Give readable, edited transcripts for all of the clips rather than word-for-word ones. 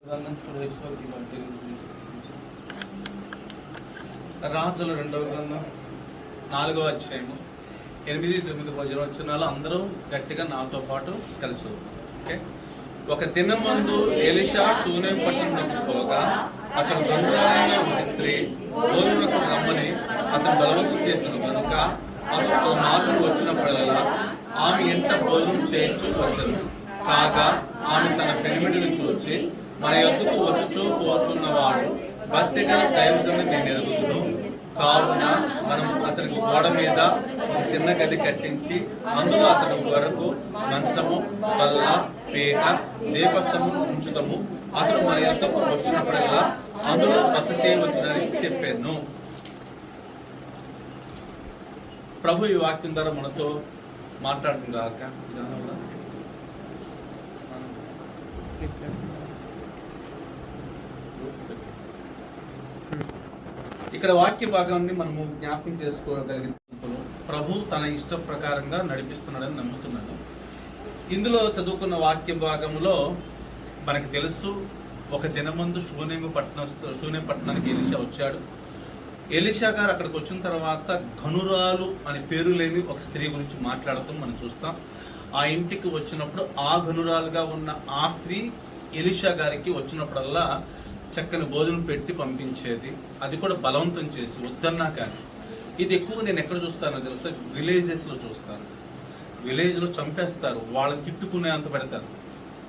రాజుల 2వ గ్రంథం 4వ అధ్యాయము 8-9 వచనాలు అందరూ గట్టిగా నాతో పాటు కలిసి. ఓకే. ఒక దినమందు ఎలీషా షూనేము పట్టణంలోకి పోగా అతను బంధురాలైన ఒక స్త్రీ భోజనకు రమ్మని అతను బలవంతం చేసిన కనుక అతను మార్పులు వచ్చినప్పుడల్లా ఆమె ఎంట భోజనం చేయొచ్చు వచ్చను. కాగా ఆమె తన పెనిమిడిని చూసి మన యొద్దకు వచ్చుచూ పోచున్నవాడు భక్తి గల దైవజనుని నేను ఎరుగుదును. కావున మనం అతనికి గోడ మీద ఒక చిన్న గది కట్టించి అందులో అతని వరకు మంచము, బల్ల, పీట, దీపస్తము ఉంచుతాము. అతను మన యొద్దకు వచ్చినప్పుడల్లా అందులో బస చేయవచ్చునని చెప్పాను. ప్రభు ఈ వాక్యం ద్వారా మనతో మాట్లాడుతుంది. ఇక్కడ వాక్య భాగాన్ని మనము జ్ఞాపకం చేసుకోగలిగినప్పుడు ప్రభు తన ఇష్ట ప్రకారంగా నడిపిస్తున్నాడని నమ్ముతున్నాను. ఇందులో చదువుకున్న వాక్య భాగంలో మనకు తెలుసు, ఒక దినమందు షూనేము పట్టణానికి ఎలీషా వచ్చాడు. ఎలీషా గారు అక్కడికి వచ్చిన తర్వాత ఘనురాలు అనే పేరు లేని ఒక స్త్రీ గురించి మాట్లాడటం మనం చూస్తాం. ఆ ఇంటికి వచ్చినప్పుడు ఆ ఘనురాలుగా ఉన్న ఆ స్త్రీ ఎలీషా గారికి వచ్చినప్పుడల్లా చక్కని భోజనం పెట్టి పంపించేది. అది కూడా బలవంతం చేసి వద్దన్నా కానీ. ఇది ఎక్కువ నేను ఎక్కడ చూస్తానో తెలుసా, విలేజెస్లో చూస్తాను. విలేజ్లో చంపేస్తారు, వాళ్ళని తిట్టుకునేంత పెడతారు.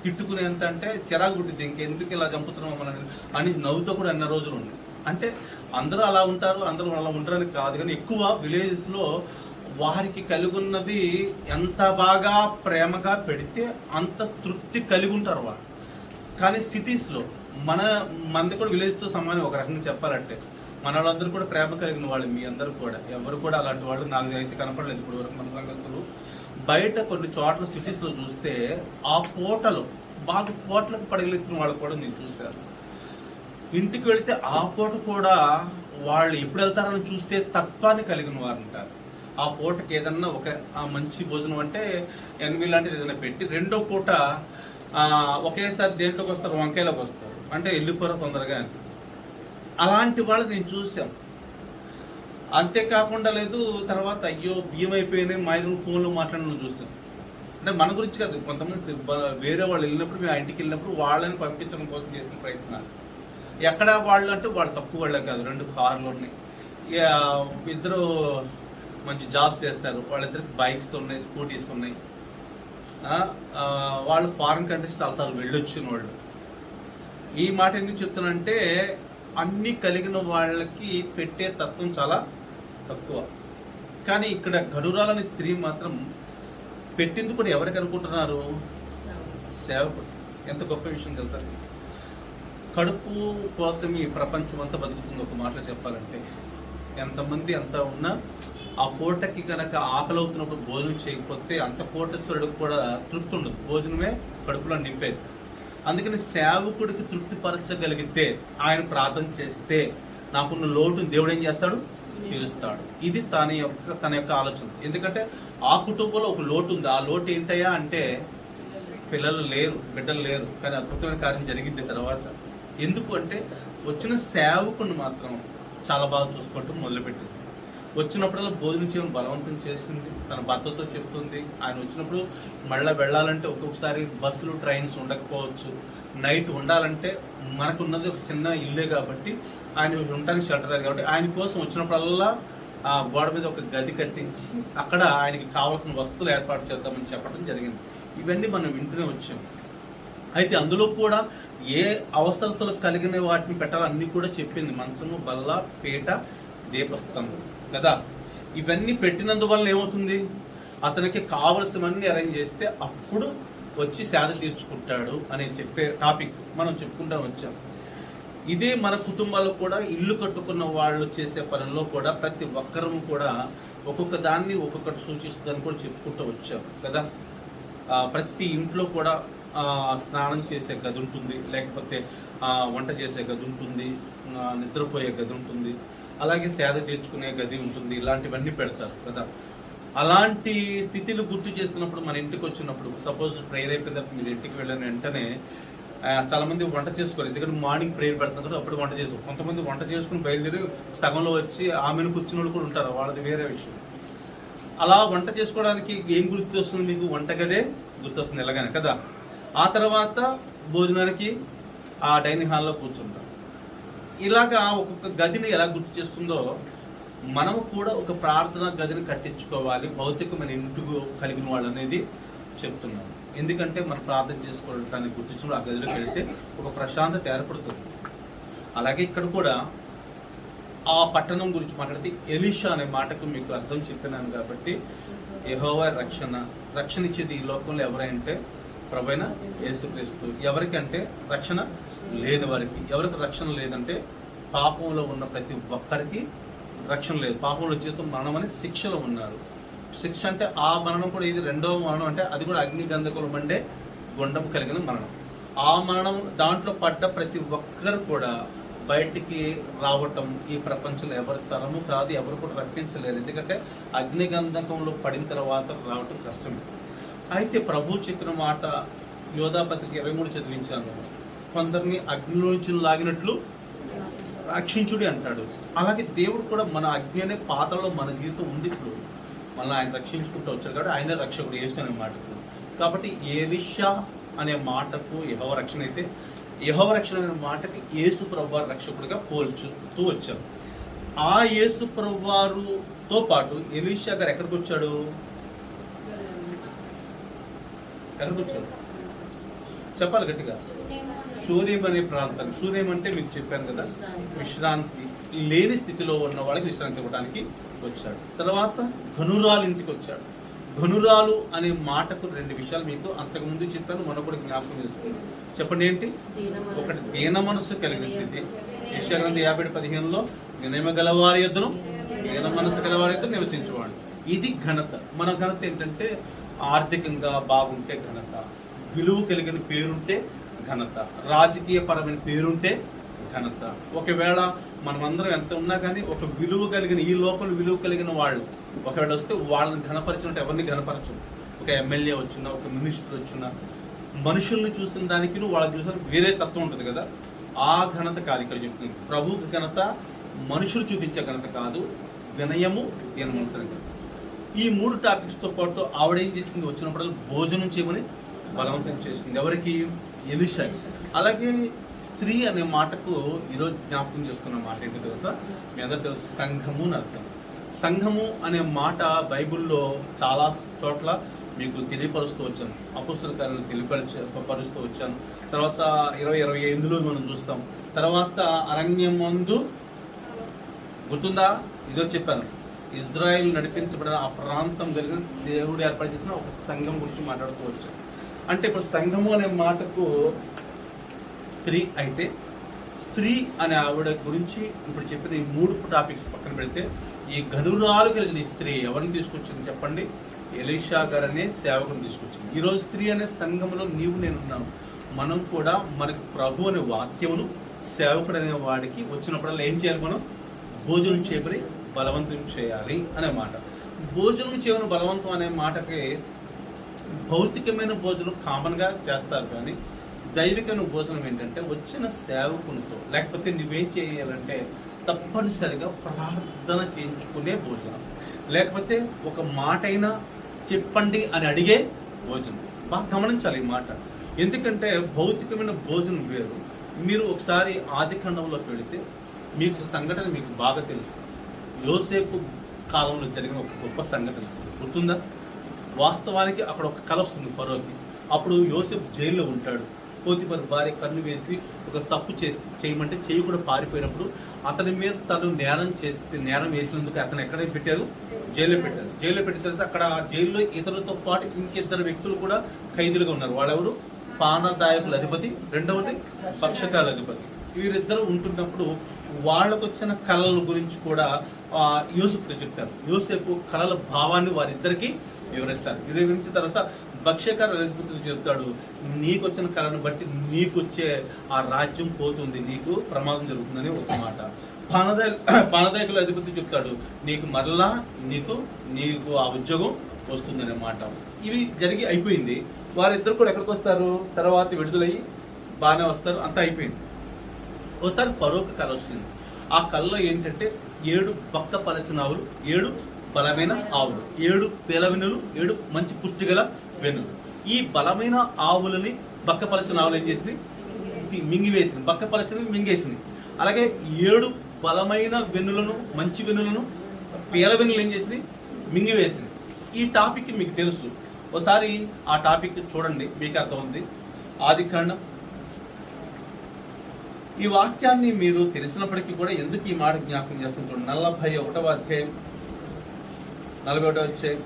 తిట్టుకునేంత అంటే చిరాకు పుట్టింది, ఇంకెందుకు ఇలా చంపుతున్నాం మనని అని నవ్వుతో కూడా అన్న రోజులు ఉన్నాయి. అంటే అందరూ అలా ఉంటారు, అందరూ అలా ఉంటారని కాదు, కానీ ఎక్కువ విలేజెస్లో వారికి కలిగున్నది ఎంత బాగా ప్రేమగా పెడితే అంత తృప్తి కలిగి ఉంటారు వాళ్ళు. కానీ సిటీస్లో మనది కూడా విలేజ్తో సమానం ఒక రకంగా చెప్పాలంటే. మన వాళ్ళందరూ కూడా ప్రేమ కలిగిన వాళ్ళు, మీ అందరూ కూడా ఎవరు కూడా అలాంటి వాళ్ళు నాకు అయితే కనపడలేదు ఇప్పుడు వరకు. మన సంఘస్థులు బయట కొన్ని చోట్ల సిటీస్లో చూస్తే ఆ పూటలు బాగా పూటలకు పడగలెత్తిన వాళ్ళు కూడా నేను చూశాను. ఇంటికి వెళితే ఆ పూట కూడా వాళ్ళు ఎప్పుడు వెళ్తారని చూసే తత్వాన్ని కలిగిన వారు ఉంటారు. ఆ పూటకి ఏదన్నా ఒక మంచి భోజనం అంటే ఎనిమిది లాంటిది ఏదైనా పెట్టి రెండో పూట ఒకేసారి దేంట్లోకి వస్తారు, వంకాయలోకి వస్తారు. అంటే వెళ్ళిపోరా తొందరగా అని. అలాంటి వాళ్ళు నేను చూసాం. అంతేకాకుండా లేదు, తర్వాత అయ్యో బియ్యం అయిపోయినాయి మా ఇద్దరు ఫోన్లో మాట్లాడడం చూసాం. అంటే మన గురించి కాదు, కొంతమంది వేరే వాళ్ళు వెళ్ళినప్పుడు మేము ఆ ఇంటికి వెళ్ళినప్పుడు వాళ్ళని పంపించడం కోసం చేసిన ప్రయత్నాలు. ఎక్కడ వాళ్ళు అంటే వాళ్ళు తక్కువ వాళ్ళే కాదు, 2 కార్లు ఉన్నాయి, ఇద్దరు మంచి జాబ్స్ చేస్తారు, వాళ్ళిద్దరికి బైక్స్ ఉన్నాయి, స్కూటీస్ ఉన్నాయి. వాళ్ళు ఫారిన్ కంట్రీస్ చాలాసార్లు వెళ్ళొచ్చిన వాళ్ళు. ఈ మాట ఎందుకు చెప్తానంటే అన్నీ కలిగిన వాళ్ళకి పెట్టే తత్వం చాలా తక్కువ. కానీ ఇక్కడ ఘనురాలని స్త్రీ మాత్రం పెట్టింది కూడా ఎవరికి అనుకుంటున్నారు? సేవకుడు. ఎంత గొప్ప విషయం తెలుసా. కడుపు కోసం ఈ ప్రపంచం అంతా బతుకుతుంది. ఒక మాటలో చెప్పాలంటే ఎంతమంది అంత ఉన్నా ఆ పూటకి కనుక ఆకలి అవుతున్నప్పుడు భోజనం చేయకపోతే అంత కోటేశ్వరుడికి కూడా తృప్తి ఉండదు, భోజనమే కడుపులో నింపేది. అందుకని సేవకుడికి తృప్తి పరచగలిగితే, ఆయన ప్రార్థన చేస్తే నాకున్న లోటుని దేవుడు ఏం చేస్తాడు? తీరుస్తాడు. ఇది తన యొక్క ఆలోచన. ఎందుకంటే ఆ కుటుంబంలో ఒక లోటు ఉంది. ఆ లోటు ఏంటయ్యా అంటే పిల్లలు లేరు, బిడ్డలు లేరు. కానీ అద్భుతమైన కార్యం జరిగింది తర్వాత. ఎందుకు అంటే వచ్చిన సేవకుని మాత్రం చాలా బాగా చూసుకుంటూ మొదలుపెట్టింది. వచ్చినప్పుడల్లా భోజనం చేయడం బలవంతం చేసింది. తన భర్తతో చెప్తుంది. ఆయన వచ్చినప్పుడు మళ్ళీ వెళ్ళాలంటే ఒక్కొక్కసారి బస్సులు, ట్రైన్స్ ఉండకపోవచ్చు. నైట్ ఉండాలంటే మనకున్నది ఒక చిన్న ఇల్లే కాబట్టి ఆయన ఉండటానికి షెల్టర్ కాబట్టి ఆయన కోసం వచ్చినప్పుడల్లా ఆ గోడ మీద ఒక గది కట్టించి అక్కడ ఆయనకి కావాల్సిన వస్తువులు ఏర్పాటు చేద్దామని చెప్పడం జరిగింది. ఇవన్నీ మనం వింటూనే వచ్చాం. అయితే అందులో కూడా ఏ అవసరతలు కలిగిన వాటిని పెట్టాలో అన్నీ కూడా చెప్పింది. మంచము, బల్ల, పీట, దీపస్తంభం కదా. ఇవన్నీ పెట్టినందువల్ల ఏమవుతుంది? అతనికి కావలసినవన్నీ అరేంజ్ చేస్తే అప్పుడు వచ్చి సేద తీర్చుకుంటాడు అని చెప్పే టాపిక్ మనం చెప్పుకుంటూ వచ్చాం. ఇదే మన కుటుంబాల్లో కూడా ఇల్లు కట్టుకున్న వాళ్ళు చేసే పనుల్లో కూడా ప్రతి ఒక్కరూ కూడా ఒక్కొక్క దాన్ని ఒక్కొక్కటి సూచిస్తుందని కూడా చెప్పుకుంటూ వచ్చాం కదా. ప్రతి ఇంట్లో కూడా స్నానం చేసే గది ఉంటుంది, లేకపోతే వంట చేసే గది ఉంటుంది, నిద్రపోయే గది ఉంటుంది, అలాగే సేద తీర్చుకునే గది ఉంటుంది. ఇలాంటివన్నీ పెడతారు కదా. అలాంటి స్థితిని గుర్తు చేస్తున్నప్పుడు మన ఇంటికి వచ్చినప్పుడు, సపోజ్ ప్రేయర్ అయిపోయిన మీరు ఇంటికి వెళ్ళిన వెంటనే చాలా మంది వంట చేసుకోరు, ఎందుకంటే మార్నింగ్ ప్రేయర్ పెడతారు కదా, అప్పుడు వంట చేసుకోరు. కొంతమంది వంట చేసుకుని బయలుదేరి సగంలో వచ్చి ఆమెను కూర్చున్న వాళ్ళు కూడా ఉంటారు, వాళ్ళది వేరే విషయం. అలా వంట చేసుకోవడానికి ఏం గుర్తొస్తుంది మీకు? వంటగదే గుర్తొస్తుంది ఎలాగైనా కదా. ఆ తర్వాత భోజనానికి ఆ డైనింగ్ హాల్లో కూర్చుంటాం. ఇలాగా ఒక్కొక్క గదిని ఎలా గుర్తు చేస్తుందో మనము కూడా ఒక ప్రార్థనా గదిని కట్టించుకోవాలి, భౌతికమైన ఇంటికి కలిగిన వాళ్ళు అనేది చెప్తున్నాను. ఎందుకంటే మనం ప్రార్థన చేసుకోవడానికి గుర్తించడం ఆ గదిలోకి వెళ్తే ఒక ప్రశాంతత ఏర్పడుతుంది. అలాగే ఇక్కడ కూడా ఆ పట్టణం గురించి మాట్లాడితే ఎలీషా అనే మాటకు మీకు అర్థం చెప్పినాను కాబట్టి, యెహోవా రక్షణ ఇచ్చేది ఈ లోకంలో ఎవరంటే ప్రభువైన యేసుక్రీస్తు. ఎవరికంటే రక్షణ లేని వారికి. ఎవరికి రక్షణ లేదంటే పాపంలో ఉన్న ప్రతి ఒక్కరికి రక్షణ లేదు. పాపంలో జీవితం మరణం అని శిక్షలో ఉన్నారు. శిక్ష అంటే ఆ మరణం కూడా ఇది రెండవ మరణం, అంటే అది కూడా అగ్ని గంధకులు మండే గుండం కలిగిన మరణం. ఆ మరణం దాంట్లో పడ్డ ప్రతి ఒక్కరు కూడా బయటికి రావటం ఈ ప్రపంచంలో ఎవరి తరము కాదు, ఎవరు కూడా రక్షించలేరు. ఎందుకంటే అగ్ని గంధకంలో పడిన తర్వాత రావటం కష్టమే. అయితే ప్రభు చెప్పిన మాట యోధాపత్రిక 23 చదివించాను, కొందరిని అగ్నిలోంచి లాగినట్లు రక్షించుడి అంటాడు. అలాగే దేవుడు కూడా మన అగ్ని అనే పాత్రలో మన జీవితం ఉంది. ఇప్పుడు మళ్ళీ ఆయన రక్షించుకుంటూ వచ్చాడు కాబట్టి ఆయన రక్షకుడు యేసు అనే మాటకు. కాబట్టి ఎలీషా అనే మాటకు యెహోవా రక్షణ అయితే, యెహోవా రక్షణ అనే మాటకి యేసు ప్రభువారు రక్షకుడిగా పోల్చుతూ వచ్చారు. ఆ యేసు ప్రభువారుతో పాటు ఎలీషా గారు ఎక్కడికి వచ్చాడు? చెప్పాలి గట్టిగా. షూనేం అనే ప్రాంతానికి. షూనేం అంటే మీకు చెప్పాను కదా, విశ్రాంతి లేని స్థితిలో ఉన్న వాళ్ళకి విశ్రాంతి ఇవ్వడానికి వచ్చాడు. తర్వాత ఘనురాలు ఇంటికి వచ్చాడు. ఘనురాలు అనే మాటకు 2 విషయాలు మీకు అంతకుముందు చెప్పాను, మనం కూడా జ్ఞాపకం చేసుకున్నాం. చెప్పండి ఏంటి? ఒకటి దీన మనస్సు కలిగిన స్థితి. యెషయా గ్రంథం 50:15లో వినయమ గలవారి యొద్దను దీన మనస్సు గలవారి యొద్ద నివసించేవాడు. ఇది ఘనత. మన ఘనత ఏంటంటే ఆర్థికంగా బాగుంటే ఘనత, విలువ కలిగిన పేరుంటే ఘనత, రాజకీయ పరమైన పేరుంటే ఘనత. ఒకవేళ మనమందరం ఎంత ఉన్నా కానీ ఒక విలువ కలిగిన, ఈ లోపల విలువ కలిగిన వాళ్ళు ఒకవేళ వస్తే వాళ్ళని ఘనపరచినట్టు ఎవరిని ఘనపరచరు. ఒక ఎమ్మెల్యే వచ్చినా, ఒక మినిస్టర్ వచ్చినా, మనుషుల్ని చూసిన దానికి వాళ్ళని చూసిన వేరే తత్వం ఉంటుంది కదా, ఆ ఘనత కాదు ఇక్కడ చెప్తుంది. ప్రభువుకి ఘనత మనుషులు చూపించే ఘనత కాదు, వినయము దీన మనసు. ఈ 3 టాపిక్స్తో పాటు ఆవిడేం చేసింది? వచ్చినప్పుడు భోజనం చేయమని బలవంతం చేసింది. ఎవరికి? ఎలీషా. అలాగే స్త్రీ అనే మాటకు ఈరోజు జ్ఞాపకం చేసుకున్న మాట ఏంటో తెలుసా? మీ అందరూ తెలుసు, సంఘము అని అర్థం. సంఘము అనే మాట బైబిల్లో చాలా చోట్ల మీకు తెలియపరుస్తూ వచ్చాను, అపొస్తలుల కార్యాలను తెలియపరుస్తూ వచ్చాను. తర్వాత 20-25 మనం చూస్తాం. తర్వాత అరణ్యమందు గుర్తుందా? ఇదో చెప్పాను, ఇజ్రాయెల్ నడిపించబడిన ఆ ప్రాంతం కలిగిన దేవుడు ఏర్పాటు చేసిన ఒక సంఘం గురించి మాట్లాడుతూ వచ్చాం. అంటే ఇప్పుడు సంఘము అనే మాటకు స్త్రీ అయితే, స్త్రీ అనే ఆవిడ గురించి ఇప్పుడు చెప్పిన ఈ 3 టాపిక్స్ పక్కన పెడితే, ఈ ఘనురాలు కలిగిన స్త్రీ ఎవరిని తీసుకొచ్చింది చెప్పండి? ఎలీషా గారు అనే సేవకుని తీసుకొచ్చింది. ఈరోజు స్త్రీ అనే సంఘంలో నీవు నేనున్నాను. మనం కూడా మనకు ప్రభు అనే వాక్యమును సేవకుడు అనే వాడికి వచ్చినప్పుడల్లా ఏం చేయాలి? మనం భోజనం చేయబడి బలవంతం చేయాలి అనే మాట. భోజనం చేయని బలవంతం అనే మాటకి భౌతికమైన భోజనం కామన్గా చేస్తారు, కానీ దైవికమైన భోజనం ఏంటంటే వచ్చిన సేవకునితో, లేకపోతే నువ్వేం చేయాలంటే తప్పనిసరిగా ప్రార్థన చేయించుకునే భోజనం, లేకపోతే ఒక మాట అయినా చెప్పండి అని అడిగే భోజనం. బాగా గమనించాలి ఈ మాట. ఎందుకంటే భౌతికమైన భోజనం వేరు. మీరు ఒకసారి ఆదికాండంలోకి వెళితే మీకు సంఘటన మీకు బాగా తెలుసు. యోసేపు కాలంలో జరిగిన ఒక గొప్ప సంఘటన గుర్తుందా? వాస్తవానికి అక్కడ ఒక కల వస్తుంది ఫరోకి. అప్పుడు యోసేపు జైల్లో ఉంటాడు. పోతిఫర్ భార్య కన్ను వేసి ఒక తప్పు చేయమంటే చేయకుండా పారిపోయినప్పుడు అతని మీద తను నేరం వేసినందుకు అతను ఎక్కడ పెట్టారు? జైల్లో పెట్టారు. జైల్లో పెట్టిన తర్వాత అక్కడ జైల్లో ఇతరులతో పాటు ఇంకిద్దరు వ్యక్తులు కూడా ఖైదీలుగా ఉన్నారు. వాళ్ళెవరు? పానదాయకుల అధిపతి, రెండవది పక్షకాల అధిపతి. వీరిద్దరు ఉంటున్నప్పుడు వాళ్ళకు వచ్చిన కళల గురించి కూడా యూసుఫ్తో చెప్తారు. యూసేపు కళల భావాన్ని వారిద్దరికి వివరిస్తారు. వివరించిన తర్వాత భక్ష్యకార అధిపతులు చెప్తాడు, నీకు వచ్చిన కళను బట్టి నీకు వచ్చే ఆ రాజ్యం పోతుంది, నీకు ప్రమాదం జరుగుతుందని ఒక మాట. పానదాయకుల అధిపతి చెప్తాడు, నీకు మరలా నీకు ఆ ఉద్యోగం వస్తుందనే మాట. ఇవి జరిగి అయిపోయింది. వారిద్దరు కూడా ఎక్కడికి వస్తారు? తర్వాత విడుదలయ్యి బాగానే వస్తారు, అంతా అయిపోయింది. ఒకసారి ఫరోకు కళ వచ్చింది. ఆ కళలో ఏంటంటే 7 బక్కపలచిన ఆవులు, 7 బలమైన ఆవులు, 7 పేలవెన్నులు, 7 మంచి పుష్టి గల వెన్నులు. ఈ బలమైన ఆవులని బక్కపలచిన ఆవులు ఏం చేసింది? మింగివేసింది. బక్కపలచినవి మింగేసింది. అలాగే 7 బలమైన వెన్నులను, మంచి వెన్నులను పేలవెన్నులు ఏం చేసింది? మింగివేసింది. ఈ టాపిక్ మీకు తెలుసు, ఒకసారి ఆ టాపిక్ చూడండి, మీకు అర్థమవుతుంది. ఆదికాండం. ఈ వాక్యాన్ని మీరు తెలిసినప్పటికీ కూడా ఎందుకు ఈ మాట జ్ఞాపకం చేస్తాం చూడండి. 41వ అధ్యాయం 41వ అధ్యాయం.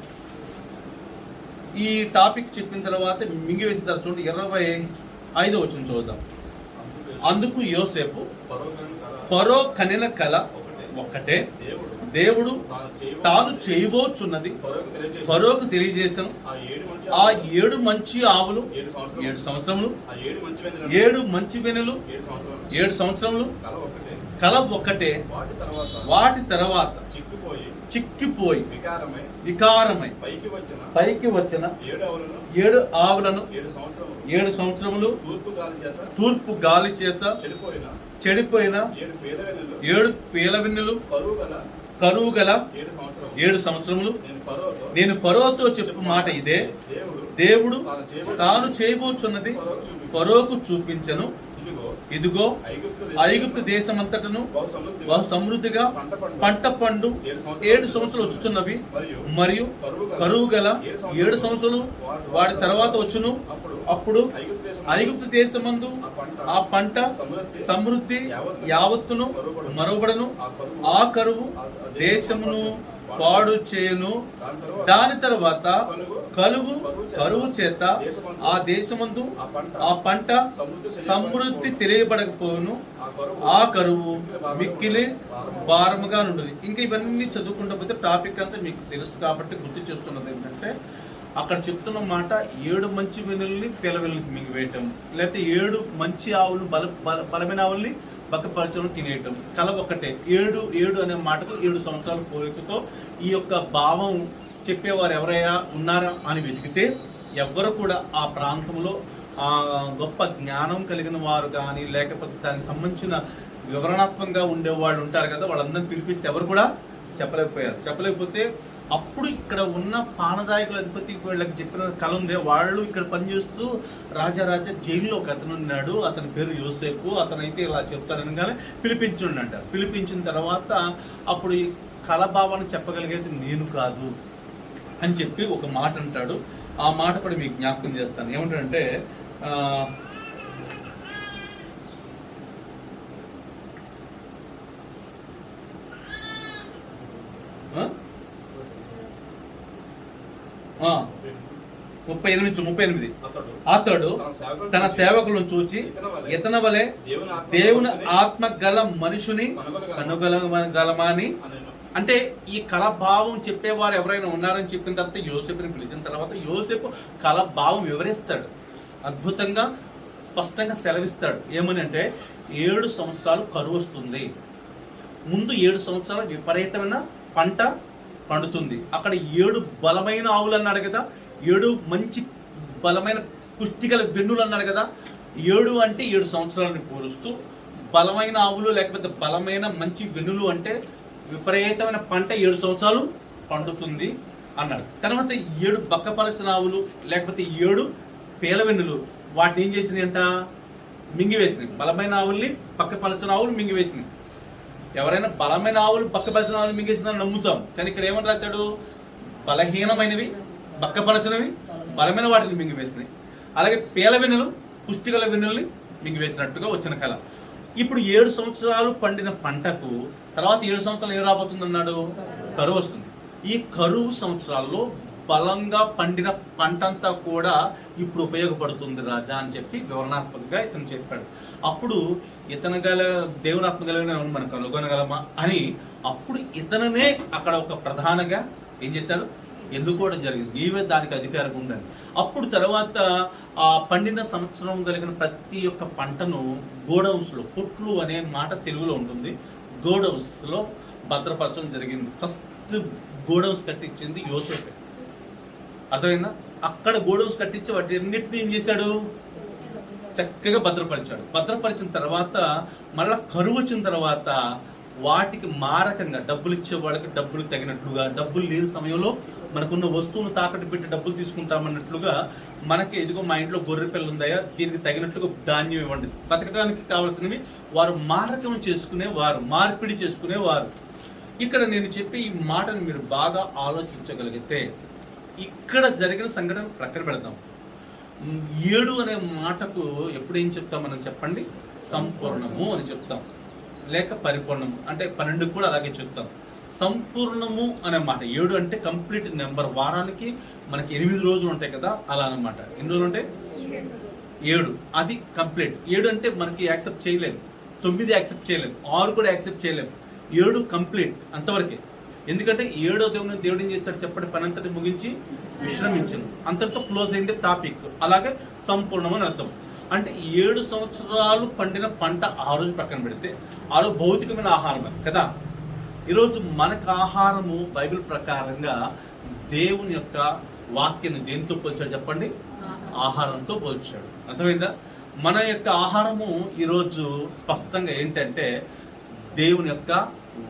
ఈ టాపిక్ చెప్పిన తర్వాత మింగివేసిన తర్వాత చూడండి 25వ వచనం చూద్దాం. అందుకు యోసేపు ఫరో కనిన కల ఒక్కటే, దేవుడు తాను చేయబోచున్నది ఫరోకు తెలియజేశాను. ఆ 7 మంచి ఆవులు 7 సంవత్సరములు, 7 మంచి వెనులు 7 సంవత్సరములు, కల ఒక్కటే. వాటి తర్వాత చిక్కిపోయి వికారమై పైకి వచ్చిన 7 ఆవులను 7 సంవత్సరములు తూర్పు గాలి చేత చెడిపోయిన 7 పేలవెన్నులు కరువు గల 7 సంవత్సరములు. నేను ఫరోతో చెప్పు మాట ఇదే, దేవుడు తాను చేయబోచున్నది ఫరోకు చూపించను. ఇదిగో ఐగుప్తు దేశమంతటను బహు సమృద్ధిగా పంట పండు 7 సంవత్సరాలు వచ్చుచున్నవి, మరియు కరువు గల 7 సంవత్సరాలు వాటి తర్వాత వచ్చును. అప్పుడు ఐగుప్తు దేశమందు ఆ పంట సమృద్ధి యావత్తును మరొబడను, ఆ కరువు దేశమును పాడు చేయను. దాని తర్వాత కరువు చేత ఆ దేశమందు ఆ పంట సమృద్ధి తెలియబడకపోను, ఆ కరువు మిక్కిలి భారముగా నుండి. ఇంకా ఇవన్నీ చదువుకుంటూ పోతే టాపిక్ అంతా మీకు తెలుసు కాబట్టి గుర్తు చేస్తున్నది ఏంటంటే, అక్కడ చెప్తున్న మాట 7 మంచి వెన్నుల్ని పిల్లవెన్నులకి మింగివేయటం, లేకపోతే 7 మంచి ఆవులు బలమైన ఆవుల్ని బక్కపరచడం తినేయటం. కల ఒక్కటే. 7 అనే మాటకు 7 సంవత్సరాల పోలికతో ఈ యొక్క భావం చెప్పేవారు ఎవరైనా ఉన్నారా అని వెతికితే ఎవ్వరు కూడా ఆ ప్రాంతంలో ఆ గొప్ప జ్ఞానం కలిగిన వారు కానీ, లేకపోతే దానికి సంబంధించిన వివరణాత్మకంగా ఉండేవాళ్ళు ఉంటారు కదా, వాళ్ళందరినీ పిలిపిస్తే ఎవరు కూడా చెప్పలేకపోతే అప్పుడు ఇక్కడ ఉన్న పానదాయకుల అధిపతి వీళ్ళకి చెప్పిన కళ ఉంది. వాళ్ళు ఇక్కడ పనిచేస్తూ రాజా జైల్లో ఒక అతను ఉన్నాడు, అతని పేరు యోసేపు, అతనైతే ఇలా చెప్తాడని కానీ పిలిపించుండంట. పిలిపించిన తర్వాత అప్పుడు ఈ కళభావాన్ని చెప్పగలిగేది నేను కాదు అని చెప్పి ఒక మాట అంటాడు. ఆ మాట కూడా మీకు జ్ఞాపకం చేస్తాను. ఏమంటాడంటే ఆ 38 అతడు తన సేవకులను చూచి ఇతని వలె దేవుని ఆత్మ గల మనుషుని కనుగొనగలమని. అంటే ఈ కళభావం చెప్పేవారు ఎవరైనా ఉన్నారని చెప్పిన తర్వాత యోసేపుని పిలిచిన తర్వాత యోసేపు కళభావం వివరిస్తాడు, అద్భుతంగా స్పష్టంగా సెలవిస్తాడు. ఏమని అంటే 7 సంవత్సరాలు కరువు వస్తుంది, ముందు 7 సంవత్సరాలు విపరీతమైన పంట పండుతుంది. అక్కడ 7 బలమైన ఆవులు అన్నాడు కదా, 7 మంచి బలమైన పుష్టిగల వెన్నులు అన్నాడు కదా. 7 అంటే 7 సంవత్సరాలని పోలుస్తూ, బలమైన ఆవులు లేకపోతే బలమైన మంచి వెన్నులు అంటే విపరీతమైన పంట 7 సంవత్సరాలు పండుతుంది అన్నాడు. తర్వాత 7 బక్కపలచిన ఆవులు లేకపోతే 7 పేలవెన్నులు వాటిని ఏం చేసింది అంట? మింగివేసింది. బలమైన ఆవుల్ని బక్కపలచిన ఆవులు మింగివేసింది. ఎవరైనా బలమైన ఆవులు బక్కపలచిన ఆవులు మింగేసిందని నమ్ముతాం, కానీ ఇక్కడ ఏమని రాశాడు? బలహీనమైనవి బక్కపలచినవి బలమైన వాటిని మింగివేసినాయి. అలాగే పేలవెన్నులు పుష్టిగల వెన్నుల్ని మింగివేసినట్టుగా వచ్చిన కళ. ఇప్పుడు 7 సంవత్సరాలు పండిన పంటకు తర్వాత 7 సంవత్సరాలు ఏం రాబోతుంది అన్నాడు? కరువు వస్తుంది. ఈ కరువు సంవత్సరాల్లో బలంగా పండిన పంట అంతా కూడా ఇప్పుడు ఉపయోగపడుతుంది రాజా అని చెప్పి వివరణాత్మకంగా ఇతను చెప్పాడు. అప్పుడు ఇతను దేవునాత్మ కలిగిన మనం కనుగొనగలమా అని అప్పుడు ఇతననే అక్కడ ఒక ప్రధానంగా ఏం చేశాడు? ఎన్నుకోవడం జరిగింది. నీవే దానికి అధికారం ఉందని. అప్పుడు తర్వాత ఆ పండిన సంవత్సరం కలిగిన ప్రతి ఒక్క పంటను గోడౌన్స్లో, కొట్లు అనే మాట తెలుగులో ఉంటుంది, గోడౌన్స్లో భద్రపరచడం జరిగింది. ఫస్ట్ గోడౌన్స్ కట్టించింది యోసేపే. అర్థమైందా? అక్కడ గోడౌన్స్ కట్టించి వాటి అన్నింటినీ ఏం చేశాడు? చక్కగా భద్రపరిచాడు. భద్రపరిచిన తర్వాత మళ్ళా కరువు వచ్చిన తర్వాత వాటికి మారకంగా డబ్బులు ఇచ్చే వాళ్ళకి డబ్బులు తగినట్లుగా, డబ్బులు లేని సమయంలో మనకున్న వస్తువును తాకట్టు పెట్టి డబ్బులు తీసుకుంటామన్నట్లుగా, మనకి ఎదుగో మా ఇంట్లో గొర్రె పిల్ల ఉందయా, దీనికి తగినట్లుగా ధాన్యం ఇవ్వండి. బతకడానికి కావాల్సినవి వారు మారకం చేసుకునేవారు, మార్పిడి చేసుకునేవారు. ఇక్కడ నేను చెప్పే ఈ మాటను మీరు బాగా ఆలోచించగలిగితే, ఇక్కడ జరిగిన సంఘటన ప్రక్కన పెడతాం. 7 అనే మాటకు ఎప్పుడేం చెప్తాం మనం చెప్పండి? సంపూర్ణము అని చెప్తాం, లేక పరిపూర్ణము అంటే 12 కూడా అలాగే చెప్తాం. సంపూర్ణము అనే మాట 7 అంటే కంప్లీట్ నెంబర్. వారానికి మనకి 8 రోజులు ఉంటాయి కదా, అలా అన్నమాట. ఎన్ని రోజులు ఉంటాయి? 7. అది కంప్లీట్. 7 అంటే మనకి యాక్సెప్ట్ చేయలేము, 9 యాక్సెప్ట్ చేయలేము, 6 కూడా యాక్సెప్ట్ చేయలేము. 7 కంప్లీట్ అంతవరకే. ఎందుకంటే 7వ దేవుడు ఏం చేస్తాడు చెప్పండి? పని అంతటి ముగించి విశ్రమించను. అంతటితో క్లోజ్ అయింది టాపిక్. అలాగే సంపూర్ణం అని అర్థం. అంటే 7 సంవత్సరాలు పండిన పంట ఆ రోజు పక్కన పెడితే ఆ రోజు భౌతికమైన ఆహారం కదా. ఈరోజు మనకు ఆహారము బైబిల్ ప్రకారంగా దేవుని యొక్క వాక్యాన్ని దేంతో పోల్చాడు చెప్పండి? ఆహారంతో పోల్చాడు. అర్థమైందా? మన యొక్క ఆహారము ఈరోజు స్పష్టంగా ఏంటంటే దేవుని యొక్క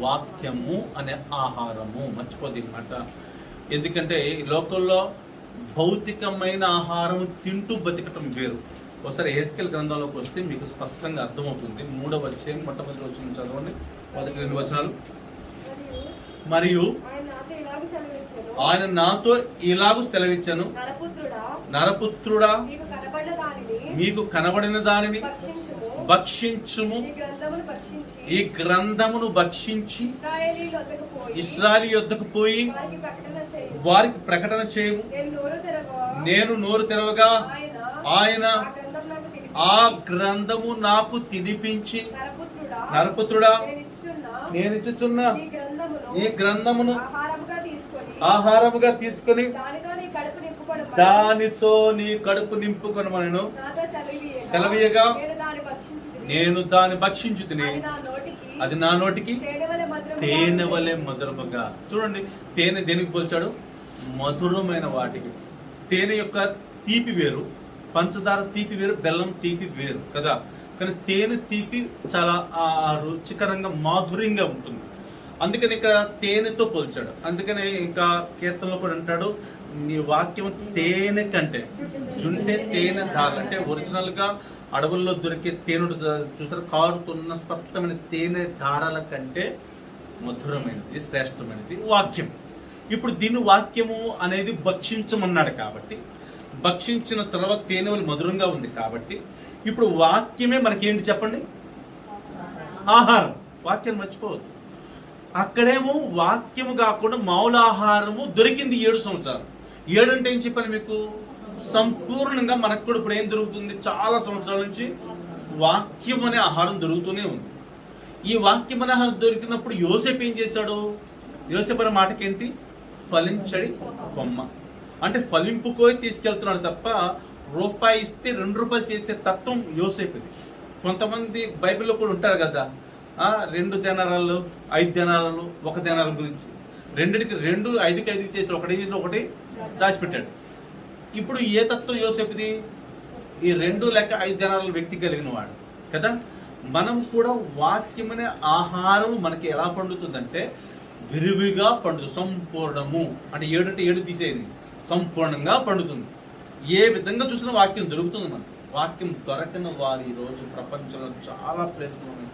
వాక్యము అనే ఆహారము. మర్చిపోద్ది మాట. ఎందుకంటే ఈ లోకంలో భౌతికమైన ఆహారం తింటూ బతికటం వేరు. ఒకసారి ఎహెజ్కేలు గ్రంథంలోకి వస్తే మీకు స్పష్టంగా అర్థమవుతుంది. 3వ అధ్యాయం మొట్టమొదటి వచనం చదవండి, 12 వచనాలు. మరియు ఆయన నాతో ఇలాగూ సెలవిచ్చాను, నరపుత్రుడా, మీకు కనబడిన దానిని భక్షించుము, ఈ గ్రంథమును భక్షించి ఇశ్రాయేలు యొద్దకు పోయి వారికి ప్రకటన చేయము. నేను నోరు తెరవగా ఆయన ఆ గ్రంథము నాకు తినిపించి, నరపుత్రుడా, నేను ఇచ్చుచున్న ఈ గ్రంథమును ఆహారముగా తీసుకొని దానితో నీ కడుపు నింపుకొనమనెను. సెలవీయగా నేను దాన్ని భక్షించి తిని అది నా నోటికి తేనె వలె మధురముగా. చూడండి, తేనె దేనికి పోల్చాడు? మధురమైన వాటికి. తేనె యొక్క తీపి వేరు, పంచదార తీపి వేరు, బెల్లం తీపి వేరు కదా. కానీ తేనె తీపి చాలా రుచికరంగా మాధుర్యంగా ఉంటుంది. అందుకని ఇక్కడ తేనెతో పోల్చాడు. అందుకని ఇంకా కీర్తనలో కూడా అంటాడు, నీ వాక్యం తేనె కంటే, జుంటే తేనె ధార. అంటే ఒరిజినల్ గా అడవుల్లో దొరికే తేనెడు చూసారు, కారుతున్న స్పష్టమైన తేనె ధారల కంటే మధురమైనది, శ్రేష్టమైనది వాక్యం. ఇప్పుడు దీన్ని వాక్యము అనేది భక్షించమన్నాడు కాబట్టి, భక్షించిన తర్వాత తేనె మధురంగా ఉంది కాబట్టి, ఇప్పుడు వాక్యమే మనకేంటి చెప్పండి? ఆహారం. వాక్యాన్ని మర్చిపోవద్దు. అక్కడేమో వాక్యము కాకుండా మామూలు ఆహారము దొరికింది 7 సంవత్సరాలు. 7 అంటే ఏం చెప్పాను మీకు? సంపూర్ణంగా మనకు కూడా ఇప్పుడు ఏం దొరుకుతుంది? చాలా సంవత్సరాల నుంచి వాక్యం అనే ఆహారం దొరుకుతూనే ఉంది. ఈ వాక్యం అనే ఆహారం దొరికినప్పుడు యోసేపు ఏం చేశాడు? యోసేపు అనే మాటకేంటి? ఫలించడి కొమ్మ. అంటే ఫలింపుకోయి తీసుకెళ్తున్నాడు తప్ప రూపాయి ఇస్తే 2 రూపాయలు చేసే తత్వం యోసేపుది. కొంతమంది బైబిల్లో కూడా ఉంటారు కదా, 2 దేనారాలు, 5 దేనారాలు, 1 దేనారం గురించి. 2కి 2, 5కి 5 చేసి ఒకటి చేసి ఒకటి దాచిపెట్టాడు. ఇప్పుడు ఏ తత్వం యోసేపుది? ఈ 2 లేక 5 దేనారాల వ్యక్తి కలిగిన వాడు కదా. మనం కూడా వాక్యమనే ఆహారం మనకి ఎలా పండుతుందంటే విరివిగా పండుతుంది. సంపూర్ణము అంటే 7 అంటే 7 తీసేది, సంపూర్ణంగా పండుతుంది. ఏ విధంగా చూసినా వాక్యం దొరుకుతుంది మనకు. వాక్యం దొరకని వారు ఈ రోజు ప్రపంచంలో చాలా ప్లేస్లు ఉన్నాయి,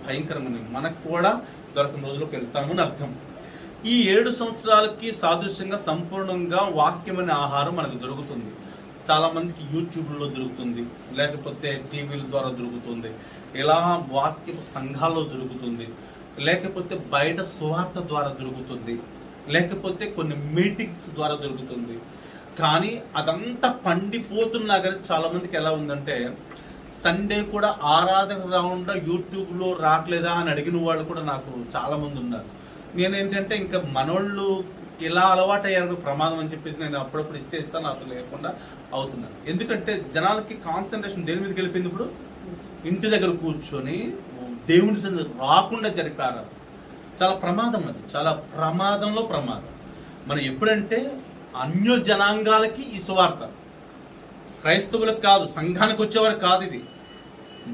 భయంకరమైన. మనకు కూడా దొరకని రోజులకు వెళ్తామని అర్థం. ఈ 7 సంవత్సరాలకి సాదృశ్యంగా సంపూర్ణంగా వాక్యం అనే ఆహారం మనకు దొరుకుతుంది. చాలా మందికి యూట్యూబ్లో దొరుకుతుంది, లేకపోతే టీవీల ద్వారా దొరుకుతుంది, ఇలా వాక్య సంఘాల్లో దొరుకుతుంది, లేకపోతే బయట సువార్త ద్వారా దొరుకుతుంది, లేకపోతే కొన్ని మీటింగ్స్ ద్వారా దొరుకుతుంది. కానీ అదంతా పండిపోతున్నా కానీ చాలా మందికి ఎలా ఉందంటే, సండే కూడా ఆరాధన రాకుండా యూట్యూబ్లో రావట్లేదా అని అడిగిన వాళ్ళు కూడా నాకు చాలా మంది ఉన్నారు. నేనేంటంటే ఇంకా మనోళ్ళు ఇలా అలవాటు అయ్యారు ప్రమాదం అని చెప్పేసి నేను అప్పుడప్పుడు ఇస్తాను, అసలు లేకుండా అవుతున్నాను. ఎందుకంటే జనాలకి కాన్సన్ట్రేషన్ దేని మీదకి వెళ్ళిపోయింది? ఇప్పుడు ఇంటి దగ్గర కూర్చొని దేవుని సన్నిధి రాకుండా జరిపారు. చాలా ప్రమాదం, అది చాలా ప్రమాదంలో ప్రమాదం. మనం ఎప్పుడంటే అన్య జనాంగాలకి ఈ సువార్త, క్రైస్తవులకు కాదు, సంఘానికి వచ్చేవారు కాదు. ఇది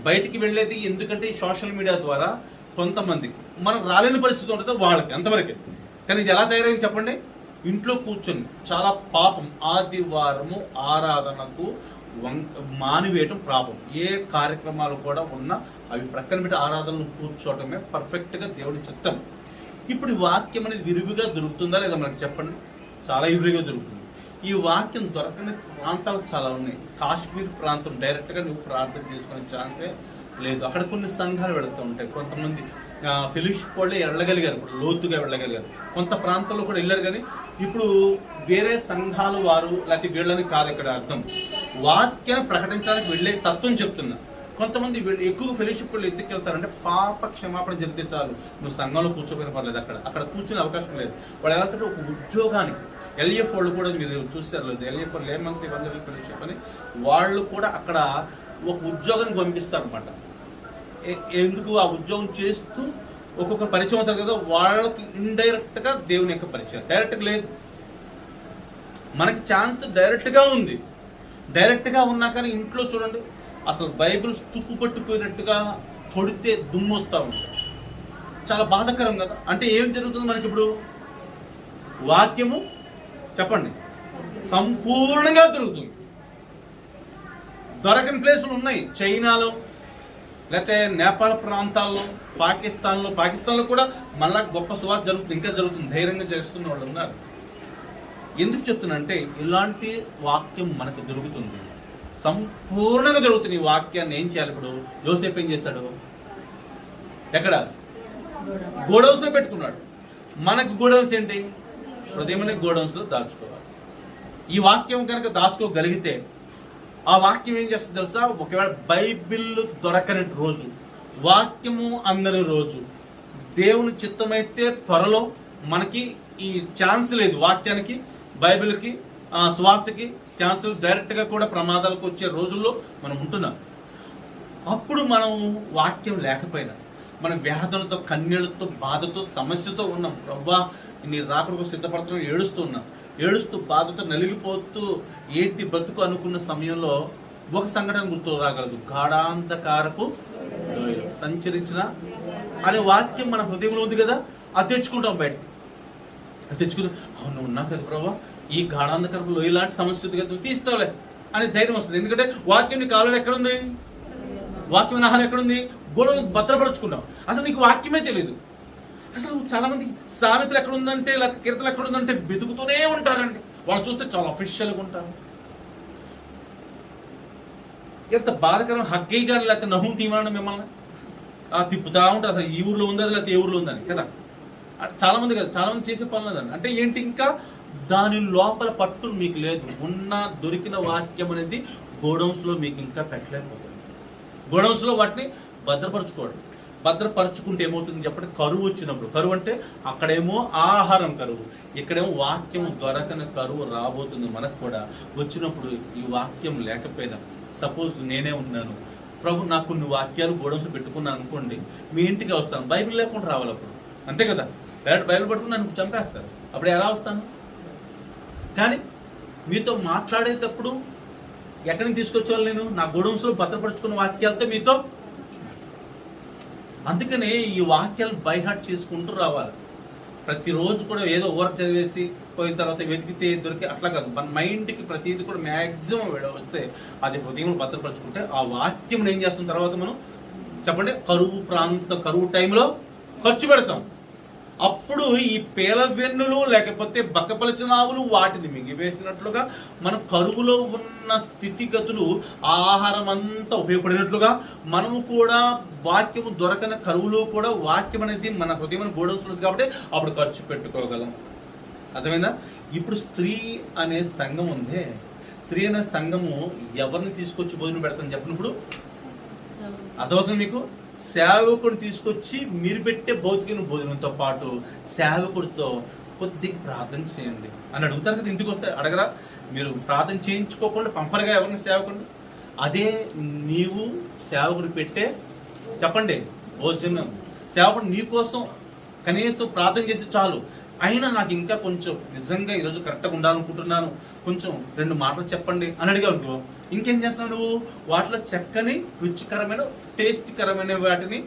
బయటికి వెళ్ళేది ఎందుకంటే ఈ సోషల్ మీడియా ద్వారా కొంతమందికి మనం రాలేని పరిస్థితి ఉంటుంది వాళ్ళకి, అంతవరకే. కానీ ఇది ఎలా తయారైంది చెప్పండి? ఇంట్లో కూర్చొని చాలా పాపం. ఆదివారము ఆరాధనకు మానివేయటం పాపం. ఏ కార్యక్రమాలు కూడా ఉన్నా అవి ప్రక్కన పెట్టి ఆరాధనలు కూర్చోవటమే పర్ఫెక్ట్గా దేవుడి చిత్తం. ఇప్పుడు ఈ వాక్యం అనేది విరివిగా దొరుకుతుందా లేదా మనకు చెప్పండి? చాలా విరివిగా దొరుకుతుంది. ఈ వాక్యం దొరకని ప్రాంతాలు చాలా ఉన్నాయి. కాశ్మీర్ ప్రాంతం డైరెక్ట్గా నువ్వు ప్రార్థన చేసుకునే ఛాన్సే లేదు. అక్కడ కొన్ని సంఘాలు వెళుతూ ఉంటాయి. కొంతమంది ఫెలోషిప్ వాళ్ళే వెళ్ళగలిగారు, ఇప్పుడు లోతుగా వెళ్ళగలిగారు. కొంత ప్రాంతాల్లో కూడా వెళ్ళారు. కానీ ఇప్పుడు వేరే సంఘాలు వారు లేకపోతే వీళ్ళని కాదు ఇక్కడ అర్థం. వాక్యాన్ని ప్రకటించడానికి వెళ్ళే తత్వం చెప్తున్నా. కొంతమంది ఎక్కువ ఫెలోషిప్ వాళ్ళు ఎందుకు వెళ్తారంటే పాప క్షమాపణ జరిగితే చాలు, నువ్వు సంఘంలో కూర్చోపోయిన పర్లేదు, అక్కడ కూర్చునే అవకాశం లేదు. వాళ్ళు ఎలా ఒక ఉద్యోగానికి ఎల్ఎఫ్ వాళ్ళు కూడా మీరు చూసారు లేదు, ఎల్ఎఫ్ వాళ్ళు లేమన్స్ ఫెలోషిప్ అని వాళ్ళు కూడా అక్కడ ఒక ఉద్యోగానికి పంపిస్తారు అనమాట. ఎందుకు? ఆ ఉద్యోగం చేస్తూ ఒక్కొక్క పరిచయం అవుతారు కదా, వాళ్ళకి ఇండైరెక్ట్గా దేవుని యొక్క పరిచయం. డైరెక్ట్గా లేదు, మనకి ఛాన్స్ డైరెక్ట్గా ఉంది. డైరెక్ట్గా ఉన్నా కానీ ఇంట్లో చూడండి అసలు బైబిల్ తుప్పు పట్టుకుపోయినట్టుగా కొడితే దుమ్ము వస్తూ ఉంటుంది. చాలా బాధాకరం కదా. అంటే ఏం జరుగుతుంది మనకి ఇప్పుడు? వాక్యము చెప్పండి సంపూర్ణంగా దొరుకుతుంది. దొరకని ప్లేసులు ఉన్నాయి. చైనాలో లేకపోతే నేపాల్ ప్రాంతాల్లో, పాకిస్తాన్లో కూడా మళ్ళా గొప్ప సువార్త జరుగుతుంది, ఇంకా జరుగుతుంది. ధైర్యంగా చేస్తున్న వాళ్ళు ఉన్నారు. ఎందుకు చెప్తున్నా అంటే ఇలాంటి వాక్యం మనకు దొరుకుతుంది, సంపూర్ణంగా దొరుకుతుంది. ఈ వాక్యాన్ని ఏం చేయాలి? ఇప్పుడు యోసేపు ఏం చేశాడు? ఎక్కడ? గోడౌన్స్ లో పెట్టుకున్నాడు. మనకు గోడౌన్స్ ఏంటి? హృదయమనే గోడౌన్స్ లో దాచుకోవాలి. ఈ వాక్యం కనుక దాచుకోగలిగితే ఆ వాక్యం ఏం చేస్తుంది తెలుసా? ఒకవేళ బైబిల్ దొరకని రోజు, వాక్యము అందని రోజు, దేవుని చిత్తమైతే త్వరలో మనకి ఈ ఛాన్స్ లేదు. వాక్యానికి, బైబిల్కి, స్వార్థకి ఛాన్స్ డైరెక్ట్గా కూడా ప్రమాదాలకు వచ్చే రోజుల్లో మనం ఉంటున్నాం. అప్పుడు మనం వాక్యం లేకపోయినా మన వ్యాధులతో, కన్నీళ్లతో, బాధతో, సమస్యతో ఉన్నాం. ప్రభా నీ రాకడకు సిద్ధపడుతున్నాం, ఏడుస్తూ బాధతో నలిగిపోతూ ఏంటి బ్రతుకు అనుకున్న సమయంలో ఒక సంఘటన గుర్తు రాగలదు. గాఢాంధకారపు సంచరించిన అనే వాక్యం మన హృదయంలో ఉంది కదా, అది తెచ్చుకుంటాం బయట. తెచ్చుకుని అవును ఉన్నా కదా ప్రభా, ఈ గాఢాంధకారపు లోయ లాంటి సమస్య ఉంది కదా, నువ్వు తీస్తావులే అనే ధైర్యం వస్తుంది. ఎందుకంటే వాక్యం నీ కాలంలో ఎక్కడుంది? వాక్యం ఆహారం ఎక్కడుంది? గోడలు భద్రపరుచుకున్నావు. అసలు నీకు వాక్యమే తెలియదు. అసలు చాలా మంది సామెతలు ఎక్కడుందంటే, లేకపోతే కీర్తలు ఎక్కడుందంటే వెతుకుతూనే ఉంటారండి. వాళ్ళు చూస్తే చాలా అఫీషియల్గా ఉంటారు. ఎంత బాధకరం. హగ్గై గారు లేకపోతే నహుం తీయమని మిమ్మల్ని తిప్పుతా ఉంటారు. అసలు ఈ ఊర్లో ఉందా లేకపోతే ఏ ఊర్లో ఉందని కదా. చాలా మంది కదా, చాలా మంది చేసే పనులు లేదండి. అంటే ఏంటి? ఇంకా దాని లోపల పట్టు మీకు లేదు. దొరికిన వాక్యం అనేది గోడౌన్స్ లో మీకు ఇంకా పెట్టలేకపోతుంది. గోడౌన్స్ లో వాటిని భద్రపరచుకోవడం. భద్రపరచుకుంటే ఏమవుతుంది చెప్పండి? కరువు వచ్చినప్పుడు, కరువు అంటే అక్కడేమో ఆహారం కరువు, ఇక్కడేమో వాక్యము దొరకని కరువు రాబోతుంది మనకు కూడా. వచ్చినప్పుడు ఈ వాక్యం లేకపోయినా, సపోజ్ నేనే ఉన్నాను, ప్రభు నాకు కొన్ని వాక్యాలు గోడౌన్స్ పెట్టుకున్నాను అనుకోండి, మీ ఇంటికి వస్తాను, బైబిల్ లేకుండా రావాలి అప్పుడు, అంతే కదా. డైరెక్ట్ బైబిల్ పట్టుకుని నన్ను చంపేస్తారు, అప్పుడు ఎలా వస్తాను? కానీ మీతో మాట్లాడేటప్పుడు ఎక్కడి నుంచి తీసుకొచ్చేవాళ్ళు? నేను నా గోడౌన్స్లో భద్రపరుచుకున్న వాక్యాలతో మీతో. అందుకనే ఈ వాక్యాలను బైహార్ట్ చేసుకుంటూ రావాలి. ప్రతిరోజు కూడా ఏదో ఊరకు చదివేసి పోయిన తర్వాత వెతికితే దొరికి అట్లా కాదు. మన మైండ్కి ప్రతిదీ కూడా మ్యాక్సిమం వస్తే అది హృదయం భద్రపరుచుకుంటే ఆ వాక్యం ఏం చేస్తున్న తర్వాత మనం చెప్పండి కరువు టైంలో ఖర్చు పెడతాం. అప్పుడు ఈ పేలవెన్నులు లేకపోతే బక్కపలచిన ఆవులు వాటిని మింగివేసినట్లుగా మన కరువులో ఉన్న స్థితిగతులు ఆహారం అంతా ఉపయోగపడినట్లుగా మనము కూడా వాక్యము దొరకని కరువులో కూడా వాక్యం అనేది మన హృదయం గోడవుతుంది కాబట్టి అప్పుడు ఖర్చు పెట్టుకోగలం. అర్థమైందా? ఇప్పుడు స్త్రీ అనే సంఘం ఉందే, స్త్రీ అనే సంఘము ఎవరిని తీసుకొచ్చి భోజనం పెడతాను చెప్పినప్పుడు అర్థమవుతుంది మీకు? సేవకుడిని తీసుకొచ్చి మీరు పెట్టే భౌతిక భోజనంతో పాటు సేవకుడితో కొద్దిగా ప్రార్థన చేయండి అని అడుగుతారు కదా. ఇంటికి వస్తే అడగరా? మీరు ప్రార్థన చేయించుకోకుండా పంపరుగా ఎవరిని సేవకుడిని? అదే నీవు సేవకుడు పెట్టే చెప్పండి భోజనం. సేవకుడు నీ కోసం కనీసం ప్రార్థన చేసి చాలు, అయినా నాకు ఇంకా కొంచెం నిజంగా ఈరోజు కరెక్ట్గా ఉండాలనుకుంటున్నాను, కొంచెం 2 మాటలు చెప్పండి అని అడిగా అనుకో, ఇంకేం చేస్తున్నావు నువ్వు? వాటిలో చక్కని రుచికరమైన టేస్ట్కరమైన వాటిని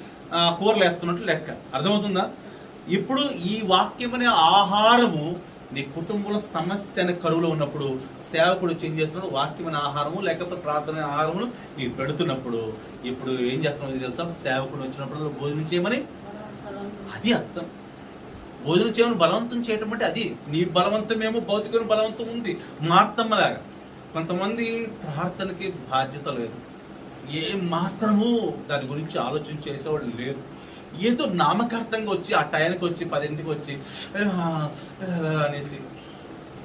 కూరలు వేస్తున్నట్లు లెక్క. అర్థమవుతుందా? ఇప్పుడు ఈ వాక్యం అనే ఆహారము నీ కుటుంబంలో సమస్య అనే కరువులో ఉన్నప్పుడు సేవకుడు చేంజ్ చేస్తున్నాడు. వాక్యమైన ఆహారము లేకపోతే ప్రార్థన ఆహారమును నీకు పెడుతున్నప్పుడు ఇప్పుడు ఏం చేస్తున్నావు తెలుసా? సేవకుడు వచ్చినప్పుడు భోజనం చేయమని, అది అర్థం. భోజనం చేయమని బలవంతం చేయటం అంటే అది. నీ బలవంతమేమో భౌతికమైన బలవంతం ఉంది, మార్తమ్మలాగా. కొంతమంది ప్రార్థనకి బాధ్యత లేదు, ఏ మాత్రము దాని గురించి ఆలోచన చేసేవాళ్ళు లేరు. ఏదో నామకార్థంగా వచ్చి ఆ టైంకి వచ్చి 10ంటికి వచ్చి అనేసి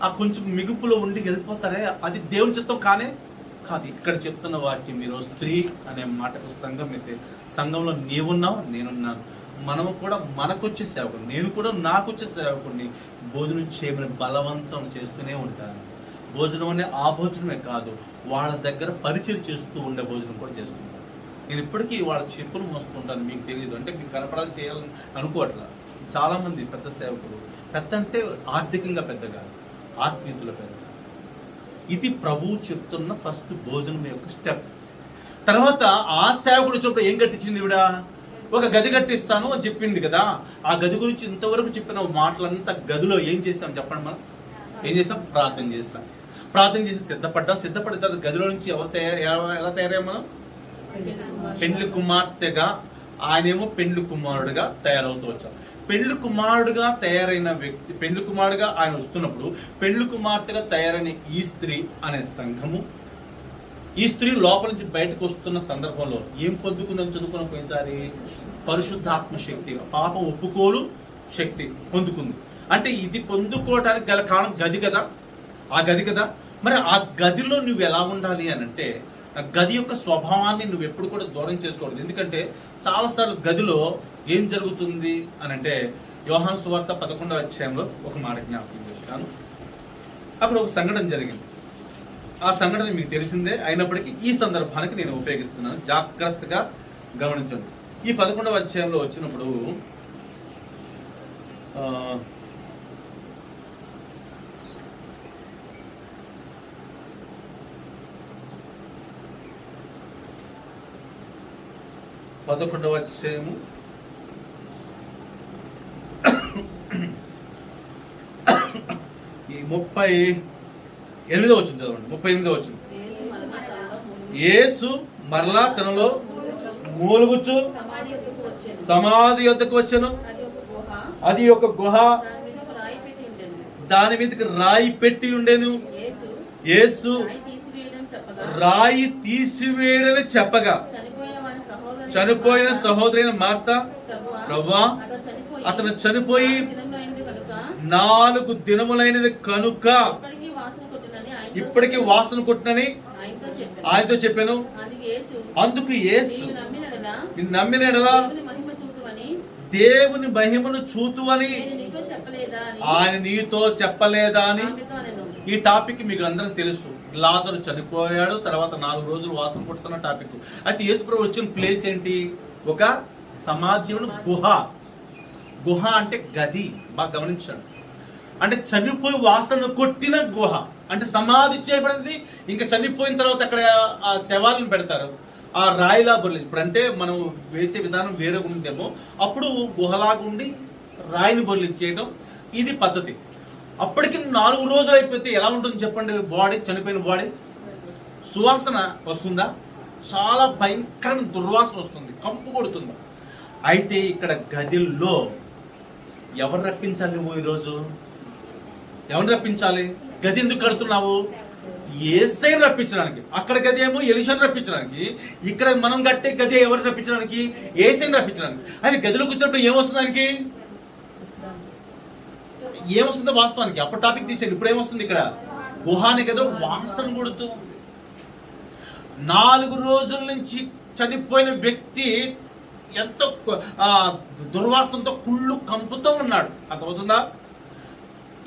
ఆ కొంచెం మిగుపులో ఉండి వెళ్ళిపోతారే, అది దేవుని చిత్తం కానే కాదు. ఇక్కడ చెప్తున్న వాక్యం మీరు స్త్రీ అనే మాటకు సంఘం అయితే, సంఘంలో నీవున్నావు, నేనున్నాను. మనము కూడా మనకొచ్చే సేవకుడు, నేను కూడా నాకొచ్చే సేవకుడిని భోజనం చేయమని బలవంతం చేస్తూనే ఉంటాను. భోజనం అనే ఆ భోజనమే కాదు, వాళ్ళ దగ్గర పరిచయం చేస్తూ ఉండే భోజనం కూడా చేస్తున్నాను. నేను ఇప్పటికీ వాళ్ళ చెప్పులు మోస్తుంటాను, మీకు తెలియదు అంటే మీకు కనపడాలి చేయాలని అనుకోవట్లా. చాలామంది పెద్ద సేవకులు, పెద్ద అంటే ఆర్థికంగా పెద్ద కాదు, ఆత్మీయతలో పెద్ద. ఇది ప్రభువు చెప్తున్న ఫస్ట్ భోజనం యొక్క స్టెప్. తర్వాత ఆ సేవకుడు వచ్చినప్పుడు ఏం కట్టించింది ఇవిడ? ఒక గది కట్టిస్తాను అని చెప్పింది కదా. ఆ గది గురించి ఇంతవరకు చెప్పిన మాటలంతా గదిలో ఏం చేస్తాం చెప్పండి? మనం ఏం చేస్తాం? ప్రార్థన చేస్తాం. ప్రార్థన చేసి సిద్ధపడ్డ తర్వాత గదిలో నుంచి ఎలా తయారయ్యాం మనం? పెండ్లి కుమార్తెగా, ఆయనేమో పెండ్లి కుమారుడుగా తయారవుతూ వచ్చాం. పెండ్లి కుమారుడుగా తయారైన వ్యక్తి, పెండ్లి కుమారుడుగా ఆయన వస్తున్నప్పుడు పెండ్లి కుమార్తెగా తయారైన ఈ స్త్రీ అనే సంఘము, ఈ స్త్రీ లోపల నుంచి బయటకు వస్తున్న సందర్భంలో ఏం పొందుకుందని చదువుకున్న పోయినసారి? పరిశుద్ధాత్మ శక్తి, పాపం ఒప్పుకోలు శక్తి పొందుకుంది. అంటే ఇది పొందుకోవడానికి గల కారణం గది కదా, ఆ గది కదా. మరి ఆ గదిలో నువ్వు ఎలా ఉండాలి అని అంటే, ఆ గది యొక్క స్వభావాన్ని నువ్వు ఎప్పుడు కూడా దూరం చేసుకోవద్దు. ఎందుకంటే చాలాసార్లు గదిలో ఏం జరుగుతుంది అని అంటే, యోహాను సువార్త 11వ అధ్యాయంలో ఒక మాట జ్ఞాపకం చేస్తాను. అక్కడ ఒక సంఘటన జరిగింది. ఆ సంఘటన మీకు తెలిసిందే, అయినప్పటికీ ఈ సందర్భానికి నేను ఉపయోగిస్తున్నాను, జాగ్రత్తగా గమనించండి. ఈ 11వ అధ్యాయంలో వచ్చినప్పుడు ఈ 38వ వచనం చదవండి. 38వ వచనం. యేసు మరలా తనలో మూలుగుచు సమాధి యొద్దకు వచ్చెను. అది ఒక గుహ, దాని మీదకి రాయి పెట్టి ఉండేను. యేసు రాయి తీసివేయడని చెప్పగా చనిపోయిన సహోదరైన మార్త, ప్రభువా అతను చనిపోయి 4 దినములైనది కనుక ఇప్పటికీ వాసన కొట్టునని ఆయనతో చెప్పాను. అందుకు యేసు, నిన్ను నమ్మిన యెడల దేవుని మహిమను చూతువని ఆయన నీతో చెప్పలేదా అని. ఈ టాపిక్ మీకు అందరికి తెలుసు. లాజరు చనిపోయాడు, తర్వాత 4 రోజులు వాసన కొడుతున్న టాపిక్. అయితే యేసుప్రభు వచ్చిన ప్లేస్ ఏంటి? ఒక సమాజంలో గుహ. గుహ అంటే గది. బాగా గమనించండి. అంటే చనిపోయి వాసన కొట్టిన గుహ అంటే సమాధి చేయబడింది. ఇంకా చనిపోయిన తర్వాత అక్కడ ఆ శవాలను పెడతారు, ఆ రాయిలా బొర్లి. ఇప్పుడు అంటే మనం వేసే విధానం వేరే ఉందేమో, అప్పుడు గుహలాగుండి రాయిని బొర్లించేయడం ఇది పద్ధతి. అప్పటికి 4 రోజులు అయిపోతే ఎలా ఉంటుంది చెప్పండి? బాడీ, చనిపోయిన బాడీ సువాసన వస్తుందా? చాలా భయంకరమైన దుర్వాసన వస్తుంది, కంపు కొడుతుంది. అయితే ఇక్కడ గదిలో ఎవరు రప్పించాలి? నువ్వు ఈరోజు ఎవరిని రప్పించాలి? గది ఎందుకు కడుతున్నావు? యేసయ్యను రప్పించడానికి. అక్కడ గది ఏమో ఎలీషాను రప్పించడానికి, ఇక్కడ మనం కట్టే గది ఎవరిని రప్పించడానికి? యేసయ్యను రప్పించడానికి. అయితే గదిలో కూర్చున్నప్పుడు ఏమొస్తుంది దానికి? ఏమొస్తుందో వాస్తవానికి అప్పుడు టాపిక్ తీసేది. ఇప్పుడు ఏమొస్తుంది? ఇక్కడ గుహాని కదా వాసన కొడుతూ 4 రోజుల నుంచి చనిపోయిన వ్యక్తి ఎంతో దుర్వాసనతో కుళ్ళు కంపుతో ఉన్నాడు. అర్థమవుతుందా?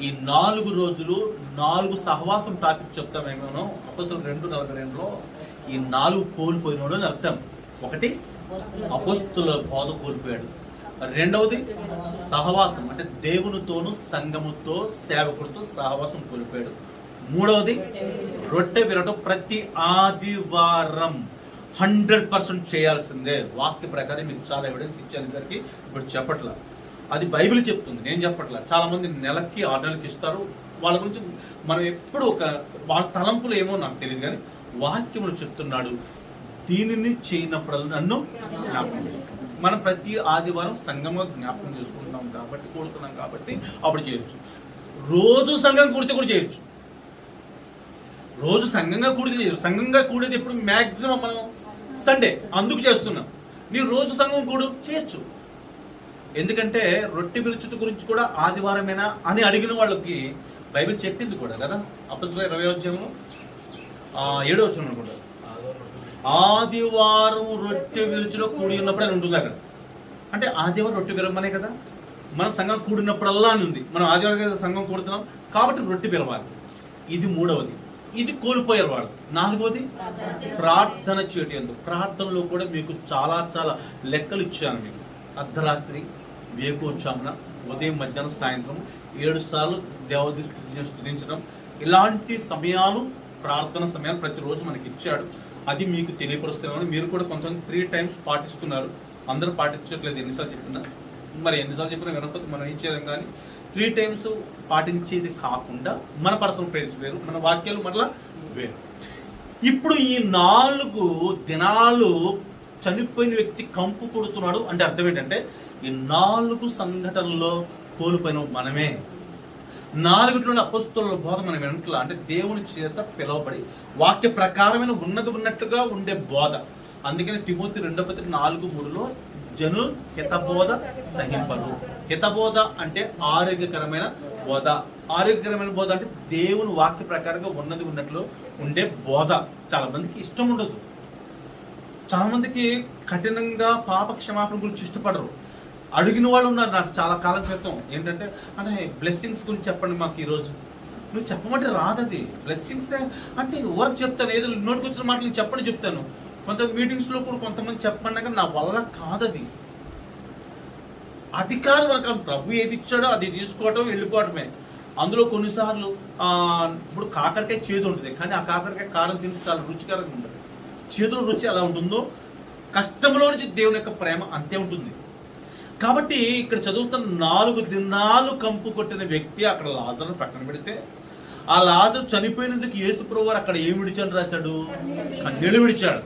ఈ 4 రోజులు 4 సహవాసం టాపిక్ చెప్తామేమో. అపోస్తలులు 2:42లో ఈ 4 కోల్పోయినాడు అని అర్థం. ఒకటి, అపోస్తలుల బోధ కోల్పోయాడు. రెండవది సహవాసం, అంటే దేవునితోనూ సంఘముతో సేవకుడితో సహవాసం కోల్పోయాడు. మూడవది రొట్టె విరవటం ప్రతి ఆదివారం 100% చేయాల్సిందే. వాక్య ప్రకారం మీకు చాలా ఎవిడెన్స్ ఇచ్చాను గారికి, ఇప్పుడు చెప్పట్లా, అది బైబిల్ చెప్తుంది, నేను చెప్పట్లా. చాలా మంది నెలకి 6 నెలలకి ఇస్తారు. వాళ్ళ గురించి మనం ఎప్పుడు వాళ్ళ తలంపులు ఏమో నాకు తెలియదు, కానీ వాక్యములు చెప్తున్నాడు, దీనిని చేయనప్పుడు నన్ను జ్ఞాపకం చేస్తాం. మనం ప్రతి ఆదివారం సంఘంగా జ్ఞాపకం చేసుకుంటున్నాం కాబట్టి, కూడుతున్నాం కాబట్టి అప్పుడు చేయొచ్చు. రోజు సంఘం కూడితే కూడా చేయొచ్చు. రోజు సంఘంగా కూడితే చేయొచ్చు. సంఘంగా కూడేది ఎప్పుడు మ్యాక్సిమం మనం సండే, అందుకు చేస్తున్నాం. నీ రోజు సంఘం కూడు చేయొచ్చు. ఎందుకంటే రొట్టె విరుచుట గురించి కూడా ఆదివారమేనా అని అడిగిన వాళ్ళకి బైబిల్ చెప్పింది కూడా కదా. అపొస్తలుల 20వ అధ్యాయంలో 7వ వచనం అనుకుంటా, ఆదివారం రొట్టె విరుచులో కూడి ఉన్నప్పుడు అని ఉంటుంది అక్కడ. అంటే ఆదివారం రొట్టె విరవమనే కదా, మన సంఘం కూడినప్పుడల్లా అని ఉంది. మనం ఆదివారం కదా సంఘం కూడుతున్నాం కాబట్టి రొట్టె విరవాలి. ఇది మూడవది. ఇది కోల్పోయారు వాళ్ళు. నాలుగవది ప్రార్థన చేయటం. ఎందుకు ప్రార్థనలో కూడా మీకు చాలా చాలా లెక్కలు ఇచ్చాను మీకు. అర్ధరాత్రి, వేకోచామున, ఉదయం, మధ్యాహ్నం, సాయంత్రం 7 సార్లు దేవదూతని స్తుతించడం, ఇలాంటి సమయాలు, ప్రార్థన సమయాలు ప్రతిరోజు మనకి ఇచ్చాడు. అది మీకు తెలియపరుస్తున్నామని మీరు కూడా కొంతమంది 3 times పాటిస్తున్నారు. అందరూ పాటించట్లేదు, ఎన్నిసార్లు చెప్పినా. మరి ఎన్నిసార్లు చెప్పినా వినకపోతే మనం ఏం చేయలేం. కానీ 3 times పాటించేది కాకుండా మన పర్సనల్ ప్రేయర్స్ వేరు, మన వాక్యాలు మరలా వేరు. ఇప్పుడు ఈ 4 దినాలు చనిపోయిన వ్యక్తి కంపు కొడుతున్నాడు అంటే అర్థం ఏంటంటే, ఈ 4 సంఘటనల్లో కోల్పోయిన మనమే. 4 అపొస్తలుల బోధ మనం వినట్లా, అంటే దేవుని చేత పిలువబడి వాక్య ప్రకారమైన ఉన్నది ఉన్నట్టుగా ఉండే బోధ. అందుకని తిమోతి 2వ పత్రిక 4:3లో జనులు హితబోధ సహింపరు. హితబోధ అంటే ఆరోగ్యకరమైన బోధ. ఆరోగ్యకరమైన బోధ అంటే దేవుని వాక్య ప్రకారంగా ఉన్నది ఉన్నట్లు ఉండే బోధ. చాలా మందికి ఇష్టం ఉండదు. చాలా మందికి కఠినంగా పాప క్షమాపణ గురించి ఇష్టపడరు. అడిగిన వాళ్ళు ఉన్నారు నాకు చాలా కాలం క్రితం, ఏంటంటే అంటే బ్లెస్సింగ్స్ గురించి చెప్పండి మాకు ఈరోజు. నువ్వు చెప్పమంటే రాదది. బ్లెస్సింగ్స్ అంటే ఎవరికి చెప్తాను, ఏదో నోటికి వచ్చిన మాటలు చెప్పండి చెప్తాను. కొంత మీటింగ్స్లో కూడా కొంతమంది చెప్పండి, నా వల్ల కాదది. అది కాదు మనకు. ప్రభు ఏది ఇచ్చాడో అది తీసుకోవటం, వెళ్ళిపోవటమే. అందులో కొన్నిసార్లు ఇప్పుడు కాకరకాయ చేదు ఉంటుంది, కానీ ఆ కాకరకాయ కారం తింటే చాలా రుచికరంగా ఉంటుంది. చేదులో రుచి ఎలా ఉంటుందో కష్టంలో నుంచి దేవుని యొక్క ప్రేమ అంతే ఉంటుంది. కాబట్టి ఇక్కడ చదువుతున్న 4 దినాలు కంపు కొట్టిన వ్యక్తి అక్కడ లాజరును పక్కన పెడితే, ఆ లాజరు చనిపోయినందుకు యేసు ప్రభువు అక్కడ ఏమి విడిచాడు రాశాడు? కన్నీళ్లు విడిచాడు.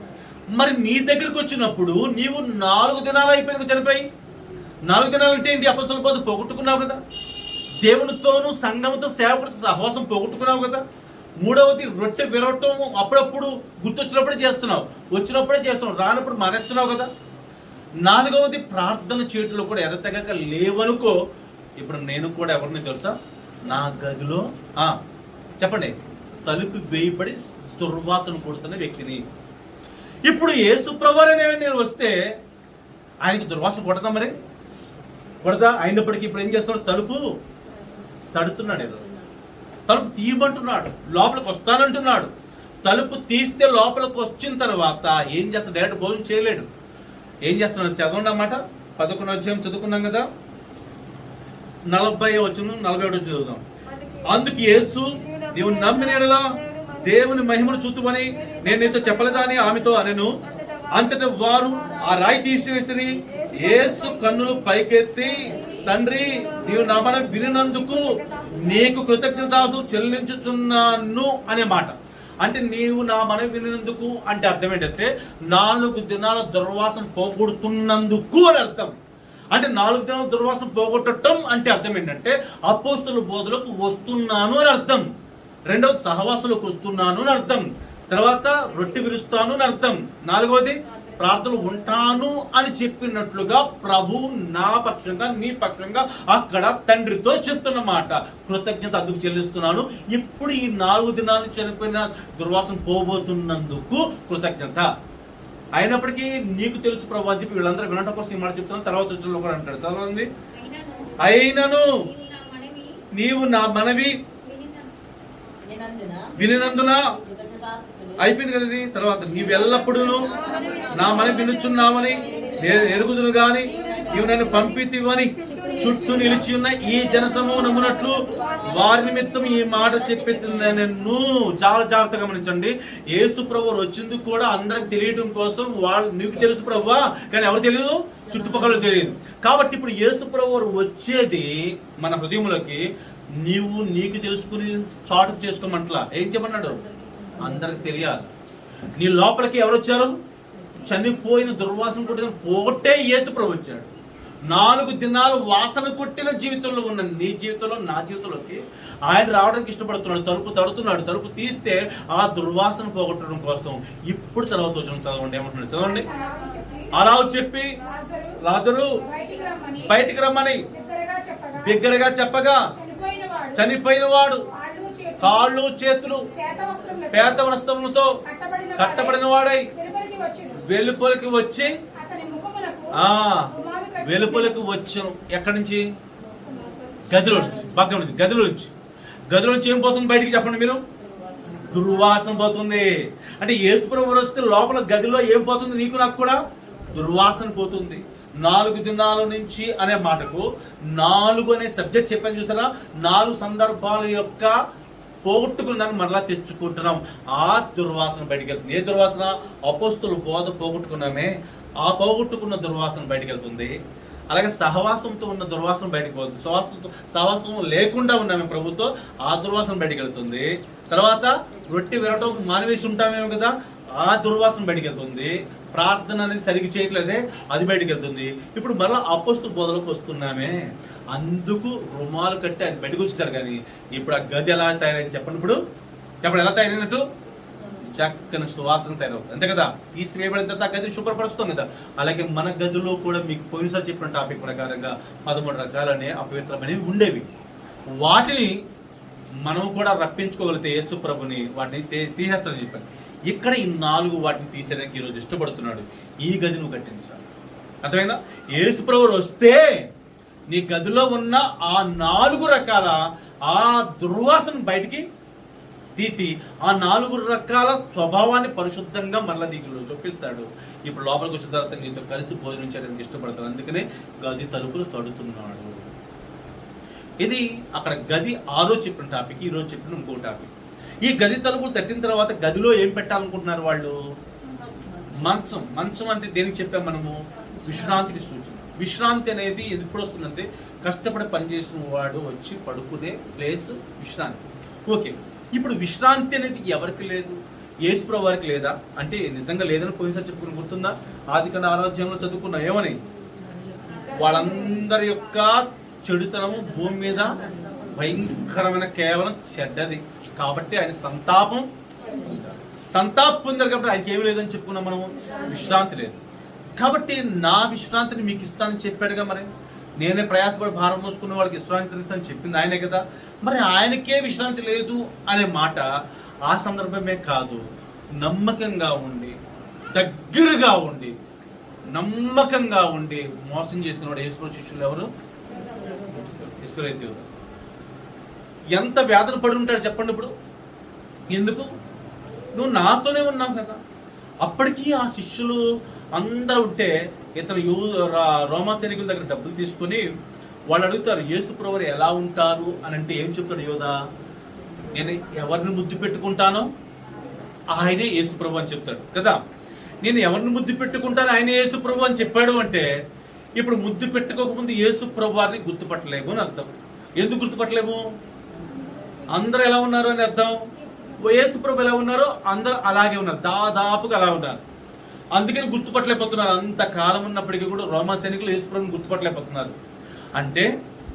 మరి నీ దగ్గరికి వచ్చినప్పుడు నీవు 4 దినాలు అయిపోయింది చనిపోయి. 4 దినాలు అంటే ఏంటి? అపొస్తలుల బోధ పోగొట్టుకున్నావు కదా, దేవునితోనూ సంఘముతో సేవకుడితో సహవాసం పోగొట్టుకున్నావు కదా. మూడవది రొట్టె విరవటం అప్పుడప్పుడు గుర్తొచ్చినప్పుడే చేస్తున్నావు, వచ్చినప్పుడే చేస్తున్నావు, రానప్పుడు మానేస్తున్నావు కదా. 4వది ప్రార్థన చేయటంలో కూడా ఎడతెగక లేవనుకో. ఇప్పుడు నేను కూడా ఎవరిని తెలుసా, నా గదిలో చెప్పండి తలుపు వేయబడి దుర్వాసన కొడుతున్న వ్యక్తిని. ఇప్పుడు యేసు ప్రభువే నేను వస్తే ఆయనకి దుర్వాసన కొడతా, మరి కొడతా. అయినప్పటికీ ఇప్పుడు ఏం చేస్తున్నాడు? తలుపు తడుతున్నాడు, ఏదో తలుపు తీయమంటున్నాడు, లోపలికి వస్తానంటున్నాడు. తలుపు తీస్తే లోపలికి వచ్చిన తర్వాత ఏం చేస్తాడు? డైరెక్ట్ భోజనం చేయలేడు. ఏం చేస్తున్నాడు? చదవండి అన్నమాట. 11వ అధ్యాయం చదువుకున్నాం కదా, 40వ వచనం 47వ చదువుదాం. అందుకు యేసు, నీవు నమ్మిన యెడల దేవుని మహిమను చూతుమని నేను నీతో చెప్పలేదా అని ఆమెతో అనెను. అంతటా వారు ఆ రాయి తీసివేసిరి. యేసు కన్నులు పైకెత్తి, తండ్రి, నీవు నా మనం వినినందుకు నీకు కృతజ్ఞతాస్తుతులు చెల్లించుచున్నాను అనే మాట. అంటే నీవు నా మనం వినినందుకు అంటే అర్థం ఏంటంటే 4 దినాల దుర్వాసన పోగొడుతున్నందుకు అని అర్థం. అంటే 4 దినాల దుర్వాసన పోగొట్టడం అంటే అర్థం ఏంటంటే అపోస్తలుల బోధలకు వస్తున్నాను అని అర్థం. రెండవది సహవాసులకు వస్తున్నాను అని అర్థం. తర్వాత రొట్టె విరుస్తాను అని అర్థం. 4వది ప్రార్థనలు ఉంటాను అని చెప్పినట్లుగా ప్రభు నా పక్షంగా నీ పక్షంగా అక్కడ తండ్రితో చెప్తున్నమాట. కృతజ్ఞత అందుకు చెల్లిస్తున్నాను. ఇప్పుడు ఈ 4 దినాలు చనిపోయిన దుర్వాసన పోబోతున్నందుకు కృతజ్ఞత. అయినప్పటికీ నీకు తెలుసు ప్రభు అని చెప్పి వీళ్ళందరూ వినటం కోసం ఈ మాట చెప్తున్నాను. తర్వాత వచ్చిన కూడా అంటాడు, చదవండి. అయినను నీవు నా మనవి వినినందున అయిపోయింది కదా ఇది. తర్వాత నీవు ఎల్లప్పుడూ నా మనవి వినుచున్నామని నేను ఎరుగుదును గాని ఇవి నన్ను పంపితివని చుట్టూ నిలిచి ఉన్న ఈ జనసమూహమునట్లు వారి నిమిత్తం ఈ మాట చెప్పిస్తుందని చాలా జాగ్రత్తగా గమనించండి. యేసు ప్రభువు వచ్చింది కూడా అందరికి తెలియడం కోసం. వాళ్ళు నీకు తెలుసు ప్రభువా, కానీ ఎవరు తెలియదు, చుట్టుపక్కల తెలియదు. కాబట్టి ఇప్పుడు యేసు ప్రభువు వచ్చేది మన హృదయంలోకి నీకు తెలుసుకుని చాటుకు చేసుకోమంటలా. ఏం చెప్పన్నాడు? అందరికి తెలియాలి. నీ లోపలికి ఎవరు వచ్చారు? చనిపోయిన దుర్వాసన కొట్టిన పోటే యేసు ప్రభు వచ్చాడు. 4 దినాలు వాసన కొట్టిన జీవితంలో ఉన్న నీ జీవితంలో, నా జీవితంలోకి ఆయన రావడానికి ఇష్టపడుతున్నాడు. తలుపు తడుతున్నాడు. తలుపు తీస్తే ఆ దుర్వాసన పోగొట్టడం కోసం ఇప్పుడు తర్వాత వచ్చిన చదవండి. ఏమంటున్నాడు? చదవండి. అలా చెప్పి లాజరు బయటికి రమ్మని బిగ్గరగా చెప్పగా చనిపోయిన వాడు కాళ్ళు చేతులు పేత వస్త్రములతో కట్టబడిన వాడై వెలుపలికి వచ్చి వెలుపలికి వచ్చాను. ఎక్కడి నుంచి? గదిలో నుంచి. పక్కన నుంచి, గదిలో నుంచి ఏం పోతుంది బయటికి? చెప్పండి మీరు. దుర్వాసన పోతుంది. అంటే యేసు ప్రభువు వస్తే లోపల గదిలో ఏం పోతుంది? నీకు నాకు కూడా దుర్వాసన పోతుంది. 4 దినాల నుంచి అనే మాటకు 4 అనే సబ్జెక్ట్ చెప్పాను చూసారా? 4 సందర్భాల యొక్క పోగొట్టుకున్న దాన్ని మరలా తెచ్చుకుంటున్నాం. ఆ దుర్వాసన బయటికి వెళ్తుంది. ఏ దుర్వాసన? అపోస్తుల బోధ పోగొట్టుకున్నామే, ఆ పోగొట్టుకున్న దుర్వాసన బయటికి వెళ్తుంది. అలాగే సహవాసంతో ఉన్న దుర్వాసన బయటకు పోతుంది. సహవాసం లేకుండా ఉన్నామే ప్రభుత్వం, ఆ దుర్వాసన బయటికి వెళ్తుంది. తర్వాత రొట్టె వినటం మానివేసి ఉంటామేమో కదా, ఆ దుర్వాసన బయటికి వెళ్తుంది. ప్రార్థన అనేది సరిగ్గా చేయట్లేదే, అది బయటికి వెళ్తుంది. ఇప్పుడు మరలా అపోస్తల బోధలకు వస్తున్నామే, అందుకు రుమాలు కట్టి ఆయన బయటకు వచ్చేసారు. కానీ ఇప్పుడు ఆ గది ఎలా తయారైంది చెప్పండి. ఇప్పుడు ఎలా తయారైనట్టు? చక్కని సువాసన తయారవుతుంది, అంతే కదా. తీసివేయబడిన తర్వాత ఆ గది శుభ్రపరుస్తుంది కదా. అలాగే మన గదిలో కూడా మీకు పోయినసారి చెప్పిన టాపిక్ ప్రకారంగా 13 రకాలనే అపవిత్రమైనవి ఉండేవి. వాటిని మనం కూడా రప్పించుకోగలిగితే యేసు ప్రభుని వాటిని తీసేస్తానని చెప్పాను. ఇక్కడ ఈ 4 వాటిని తీసేయడానికి ఈరోజు ఇష్టపడుతున్నాడు. ఈ గది నువ్వు కట్టించాలి. అర్థమైందా? యేసు ప్రభు వస్తే నీ గదిలో ఉన్న ఆ 4 రకాల ఆ దుర్వాసన బయటికి తీసి ఆ 4 రకాల స్వభావాన్ని పరిశుద్ధంగా మళ్ళీ నీకు చూపిస్తాడు. ఇప్పుడు లోపలికి వచ్చిన తర్వాత నీతో కలిసి భోజనం చేయడానికి ఇష్టపడతాడు. అందుకనే గది తలుపులు తడుతున్నాడు. ఇది అక్కడ గది ఆ రోజు చెప్పిన టాపిక్, ఈ రోజు చెప్పిన ఇంకో టాపిక్. ఈ గది తలుపులు తట్టిన తర్వాత గదిలో ఏం పెట్టాలనుకుంటున్నారు వాళ్ళు? మంచం అంటే దేనికి చెప్పాం మనము? విశ్రాంతికి సూచన. విశ్రాంతి అనేది ఎప్పుడు వస్తుందంటే కష్టపడి పనిచేసిన వాడు వచ్చి పడుకునే ప్లేస్ విశ్రాంతి. ఓకే, ఇప్పుడు విశ్రాంతి అనేది ఎవరికి లేదు? యేసు ప్రభు వారికి లేదా అంటే నిజంగా లేదని పోయినసారి చెప్పుకుని గుర్తుందా? ఆదికాండ 6వ అధ్యాయంలో చదువుకున్నా ఏమని? వాళ్ళందరి యొక్క చెడుతనము భూమి మీద భయంకరమైన కేవలం చెడ్డది కాబట్టి ఆయన సంతాపం పొందారు. కాబట్టి ఆయనకి ఏమి లేదని చెప్పుకున్నాం మనము. విశ్రాంతి లేదు కాబట్టి నా విశ్రాంతిని మీకు ఇస్తానని చెప్పాడుగా. మరి నేనే ప్రయాసపడి భారం మోసుకున్న వాళ్ళకి విశ్రాంతి అని చెప్పింది ఆయనే కదా. మరి ఆయనకే విశ్రాంతి లేదు అనే మాట ఆ సందర్భమే కాదు. నమ్మకంగా ఉండి, దగ్గరగా ఉండి, నమ్మకంగా ఉండి మోసం చేసిన వాడు యేసు శిష్యులు ఎవరు? ఇస్కరియోతు యూదా. ఎంత వేదన పడి ఉంటాడు చెప్పండి. ఇప్పుడు ఎందుకు? నువ్వు నాతోనే ఉన్నావు కదా. అప్పటికీ ఆ శిష్యులు అందరూ ఉంటే ఇతను రోమా సైనికుల దగ్గర డబ్బులు తీసుకొని వాళ్ళు అడుగుతారు యేసు ప్రభువు ఎలా ఉంటారు అని. అంటే ఏం చెప్తాడు యోధా? నేను ఎవరిని ముద్దు పెట్టుకుంటానో ఆయనే యేసు ప్రభు అని చెప్తాడు కదా. నేను ఎవరిని ముద్దు పెట్టుకుంటానో ఆయనే యేసు ప్రభు అని చెప్పాడు అంటే ఇప్పుడు ముద్దు పెట్టుకోకముందు యేసు ప్రభు వారిని గుర్తుపట్టలేము అని అర్థం. ఎందుకు గుర్తుపట్టలేము? అందరూ ఎలా ఉన్నారు అని అర్థం. యేసు ప్రభు ఎలా ఉన్నారో అందరూ అలాగే ఉన్నారు, దాదాపుగా అలా ఉన్నారు. అందుకని గుర్తుపట్టలేకపోతున్నారు. అంతకాలం ఉన్నప్పటికీ కూడా రోమా సైనికులు యేసు ప్రభుని గుర్తుపట్టలేకపోతున్నారు. అంటే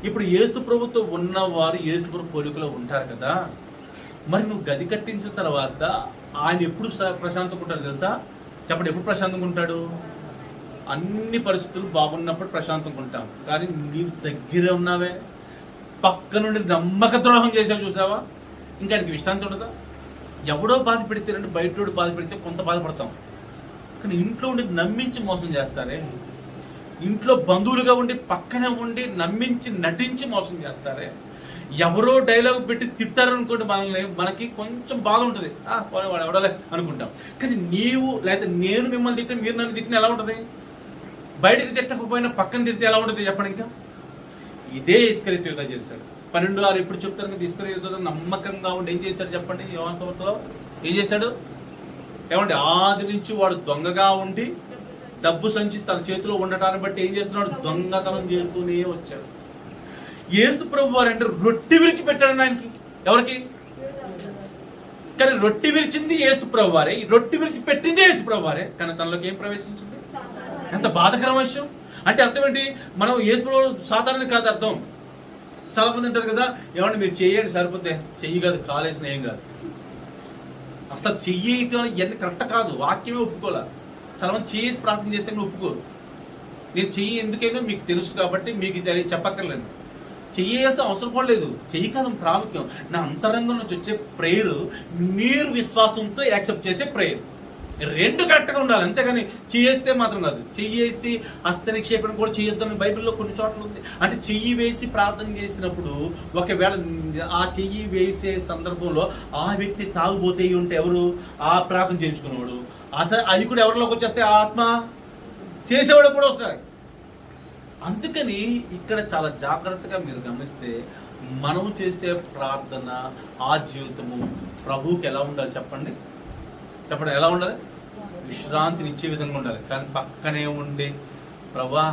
ఇప్పుడు యేసు ప్రభుతో ఉన్నవారు యేసు ప్రభు పోలికలో ఉంటారు కదా. మరి నువ్వు గది కట్టించిన తర్వాత ఆయన ఎప్పుడు ప్రశాంతంగా ఉంటాడు తెలుసా? చెప్పండి, ఎప్పుడు ప్రశాంతంగా ఉంటాడు? అన్ని పరిస్థితులు బాగున్నప్పుడు ప్రశాంతంగా ఉంటాం. కానీ నీవు దగ్గర ఉన్నావే, పక్క నుండి నమ్మక ద్రోహం చేసావు చూసావా, ఇంకా ఆయనకి విశ్రాంతి ఉండదా? ఎవడో బాధ పెడితే అంటే బయట బాధ పెడితే కొంత బాధపడతాం. కానీ ఇంట్లో ఉండి నమ్మించి మోసం చేస్తారే, ఇంట్లో బంధువులుగా ఉండి పక్కనే ఉండి నమ్మించి నటించి మోసం చేస్తారే, ఎవరో డైలాగ్ పెట్టి తిట్టారనుకోండి మనకి కొంచెం బాధ ఉంటుంది. వాడు ఎవడలే అనుకుంటాం. కానీ నీవు లేకపోతే నేను మిమ్మల్ని తిట్టిన మీరు నన్ను తిట్టిన ఎలా ఉంటుంది? బయటకు తిట్టకపోయినా పక్కన తిడితే ఎలా ఉంటుంది చెప్పండి. ఇంకా ఇదే ఇస్కరియోతు యూదా చేశాడు. 12:6 ఇప్పుడు చెప్తాను కదా, ఇస్కరియోతు యూదా నమ్మకంగా ఉండి ఏం చేశాడు చెప్పండి. యోహాను సువార్తలో ఏం చేశాడు ఏమండి? ఆది నుంచి వాడు దొంగగా ఉండి డబ్బు సంచి తన చేతిలో ఉండటాన్ని బట్టి ఏం చేస్తున్నాడు? దొంగతనం చేస్తూనే వచ్చాడు. యేసు ప్రభు వారు అంటే రొట్టె విరిచి పెట్టాడు ఆయనకి. ఎవరికి? కానీ రొట్టె విరిచింది యేసు ప్రభు వారే, రొట్టె విరిచి పెట్టింది యేసు ప్రభు వారే, కానీ తనలోకి ఏం ప్రవేశించింది? ఎంత బాధకరం విషయం. అంటే అర్థం ఏంటి? మనం యేసు ప్రభు సాధారణ కాదు అర్థం. చాలా మంది అంటారు కదా, ఏమంటే మీరు చెయ్యండి సరిపోతే. చెయ్యి కాదు, కాలేసిన ఏం కాదు. అసలు చెయ్యటం ఇవన్నీ కరెక్ట్ కాదు. వాక్యమే ఒప్పుకోలే. చాలా మంది చేసి ప్రార్థన చేస్తే ఒప్పుకోరు. నేను చెయ్యి ఎందుకైనా మీకు తెలుసు కాబట్టి మీకు చెప్పక్కర్లేదు. చెయ్యాల్సిన అవసరం కూడా లేదు. చెయ్యి కాదు ప్రాముఖ్యం. నా అంతరంగం నుంచి వచ్చే ప్రేయర్ మీరు విశ్వాసంతో యాక్సెప్ట్ చేసే ప్రేయర్. రెండు కరెక్ట్గా ఉండాలి, అంతేగాని చేస్తే మాత్రం కాదు. చెయ్యేసి హస్త నిక్షేపణ కూడా చేయొద్దని బైబిల్లో కొన్ని చోట్ల ఉంది. అంటే చెయ్యి వేసి ప్రార్థన చేసినప్పుడు ఒకవేళ ఆ చెయ్యి వేసే సందర్భంలో ఆ వ్యక్తి తాగుబోతే ఉంటే ఎవరు? ఆ ప్రార్థన చేయించుకునేవాడు. అది కూడా ఎవరిలోకి వచ్చేస్తే ఆత్మ చేసేవాడు కూడా వస్తాయి. అందుకని ఇక్కడ చాలా జాగ్రత్తగా మీరు గమనిస్తే మనం చేసే ప్రార్థన, ఆ జీవితము ప్రభువుకి ఎలా ఉండాలి చెప్పండి. చెప్పండి ఎలా ఉండాలి? విశ్రాంతిని ఇచ్చే విధంగా ఉండాలి. కానీ పక్కనే ఉండి ప్రభా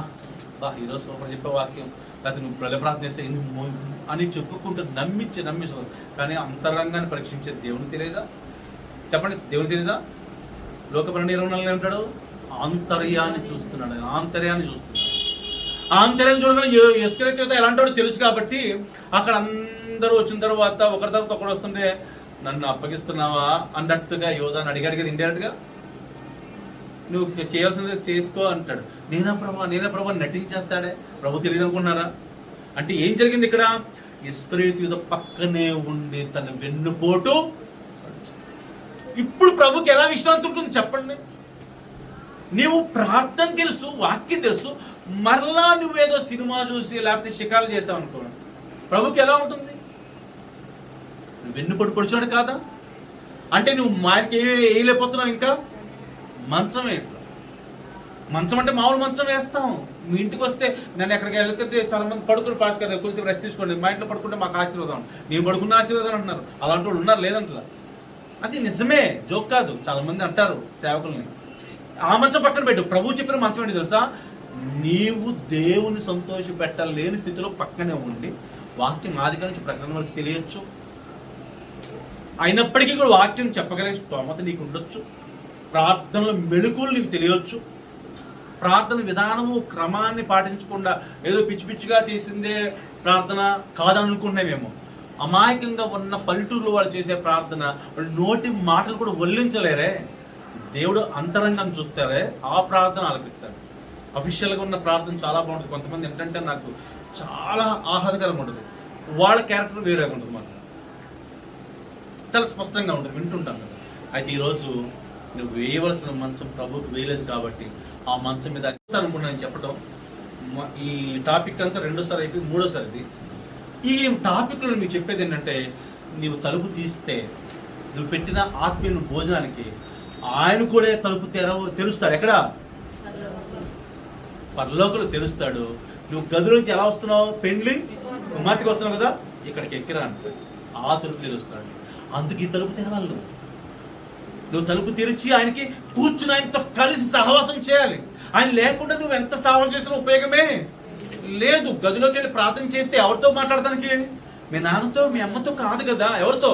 ఈరోజు సూపర్ చెప్పే వాక్యం, లేకపోతే నువ్వు ప్రజల ప్రార్థన చేస్తే అని చెప్పుకుంటూ నమ్మిస్తావు. కానీ అంతరంగాన్ని పరీక్షించే దేవుని తెలియదా? చెప్పండి, దేవుని తెలియదా? లోకపరణ నిర్వహణలో ఉంటాడు, ఆంతర్యాన్ని చూస్తున్నాడు. ఆంతర్యాన్ని చూడగానే ఇస్కరియోతు యూదా ఎలాంటి తెలుసు కాబట్టి అక్కడ అందరూ వచ్చిన తర్వాత ఒకరి తర్వాత ఒకరు వస్తుంటే నన్ను అప్పగిస్తున్నావా అన్నట్టుగా యోధాన్ని అడిగాడు కదా ఇండైరెక్ట్గా. నువ్వు చేయాల్సింది చేసుకో అంటాడు. నేనా ప్రభా నటించేస్తాడే. ప్రభు తెలియదు అనుకున్నారా? అంటే ఏం జరిగింది ఇక్కడ? ఇస్కరియోతు యూదా పక్కనే ఉండి తన వెన్నుపోటు. ఇప్పుడు ప్రభుకి ఎలా విశ్రాంతి ఉంటుంది చెప్పండి? నీవు ప్రార్థన తెలుసు, వాక్యం తెలుసు, మరలా నువ్వేదో సినిమా చూసి లేకపోతే షికాలు చేసావు అనుకో, ప్రభుకి ఎలా ఉంటుంది? నువ్వు వెన్నుపోటు పొడిచాడు కాదా? అంటే నువ్వు మాయకి వేయలేకపోతున్నావు. ఇంకా మంచం ఏంటో, మంచం అంటే మామూలు మంచం వేస్తాం. మీ ఇంటికి వస్తే నేను ఎక్కడికి వెళ్తే చాలా మంది పడుకుని పాస్ కదా, కొంచెం రెస్ట్ తీసుకోండి, మా ఇంట్లో పడుకుంటే మాకు ఆశీర్వాదం, నేను పడుకున్న ఆశీర్వాదం అంటున్నారు. అలాంటి వాళ్ళు ఉన్నారు లేదంటారు. అది నిజమే, జోక్ కాదు. చాలా మంది అంటారు సేవకుల్ని, ఆ మంచం పక్కన పెట్టు. ప్రభు చెప్పిన మంచం ఏంటి తెలుసా? నీవు దేవుని సంతోష పెట్టలేని స్థితిలో పక్కనే ఉండి వాక్యం ఆదిగా నుంచి ప్రకటన వరకు తెలియచ్చు, అయినప్పటికీ కూడా వాక్యం చెప్పగలిగే స్తోమత నీకు ఉండొచ్చు, ప్రార్థనలో మెళుకులు నీకు తెలియచ్చు, ప్రార్థన విధానము క్రమాన్ని పాటించకుండా ఏదో పిచ్చి పిచ్చిగా చేసిందే ప్రార్థన కాదనుకున్నామేమో. అమాయకంగా ఉన్న పల్లెటూరులో వాళ్ళు చేసే ప్రార్థన, వాళ్ళు నోటి మాటలు కూడా వల్లించలేరే. దేవుడు అంతరంగం చూస్తారే, ఆ ప్రార్థన ఆలకిస్తాడు. అఫీషియల్గా ఉన్న ప్రార్థన చాలా బాగుంటుంది. కొంతమంది ఏంటంటే నాకు చాలా ఆహ్లాదకరంగా ఉంటుంది, వాళ్ళ క్యారెక్టర్ వేరే ఉంటుంది, మాకు చాలా స్పష్టంగా ఉంటుంది, వింటుంటాం కదా. అయితే ఈరోజు నువ్వు వేయవలసిన మంచం ప్రభువుకు వేయలేదు కాబట్టి ఆ మంచం మీద అనుకున్నా నేను చెప్పడం. ఈ టాపిక్ అంతా రెండోసారి అయిపోయి మూడోసారి ఇది. ఈ టాపిక్లో మీకు చెప్పేది ఏంటంటే, నీవు తలుపు తీస్తే నువ్వు పెట్టిన ఆత్మీయ భోజనానికి ఆయన కూడా తలుపు తెరుస్తాడు. ఎక్కడ? పరలోకంలో తెరుస్తాడు. నువ్వు గది నుంచి ఎలా వస్తున్నావు? పెండ్లి కుమార్తెకి వస్తున్నావు కదా, ఇక్కడికి ఎక్కిరా అంటే ఆ తలుపు తెరుస్తాడు. అందుకు ఈ తలుపు తెరవాలి. నువ్వు తలుపు తెరిచి ఆయనకి కూర్చుని ఆయనతో కలిసి సహవాసం చేయాలి. ఆయన లేకుండా నువ్వు ఎంత సహవాసం చేసినా ఉపయోగమే లేదు. గదిలోకి వెళ్ళి ప్రార్థన చేస్తే ఎవరితో మాట్లాడటానికి? మీ నాన్నతో, మీ అమ్మతో కాదు కదా. ఎవరితో?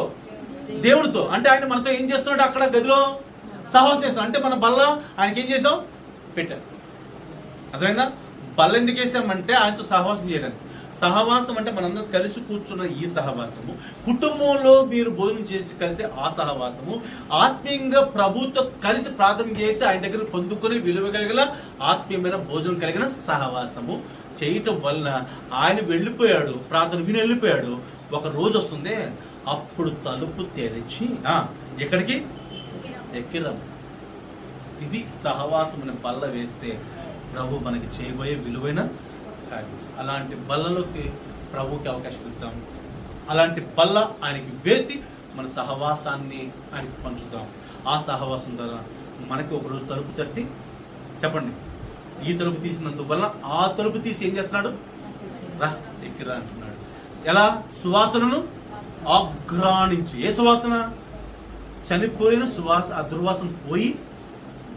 దేవుడితో. అంటే ఆయన మనతో ఏం చేస్తున్నాడు? అక్కడ గదిలో సహవాసం చేస్తాం. అంటే మన బల్ల ఆయనకి ఏం చేసాం? పెట్టాం. అర్థమైందా? బల్ల ఎందుకు వేసామంటే ఆయనతో సహవాసం చేయడానికి. సహవాసం అంటే మనందరం కలిసి కూర్చున్న ఈ సహవాసము, కుటుంబంలో మీరు భోజనం చేసి కలిసి ఆ సహవాసము, ఆత్మీయంగా ప్రభుతో కలిసి ప్రార్థన చేసి ఆయన దగ్గర పొందుకొని విలువ కలిగిన ఆత్మీయమైన భోజనం కలిగిన సహవాసము చేయటం వల్ల ఆయన వెళ్ళిపోయాడు, ప్రార్థన విని వెళ్ళిపోయాడు. ఒక రోజు వస్తుంది, అప్పుడు తలుపు తెరిచి ఎక్కడికి ఎక్కిరాము. ఇది సహవాసం అనే బల్ల వేస్తే ప్రభు మనకి చేయబోయే విలువైన కార్యం. అలాంటి బల్లలోకి ప్రభుకి అవకాశం ఇద్దాం. అలాంటి బల్ల ఆయనకి వేసి మన సహవాసాన్ని ఆయనకి పంచుతాం. ఆ సహవాసం ద్వారా మనకి ఒకరోజు తలుపు తట్టి చెప్పండి ఈ తలుపు తీసినందువల్ల ఆ తలుపు తీసి ఏం చేస్తున్నాడు? రా ఎక్కిరా అంటున్నాడు. ఎలా? సువాసనను ఆఘ్రాణించి. ఏ సువాసన? చనిపోయిన సువాసన, ఆ దుర్వాసన పోయి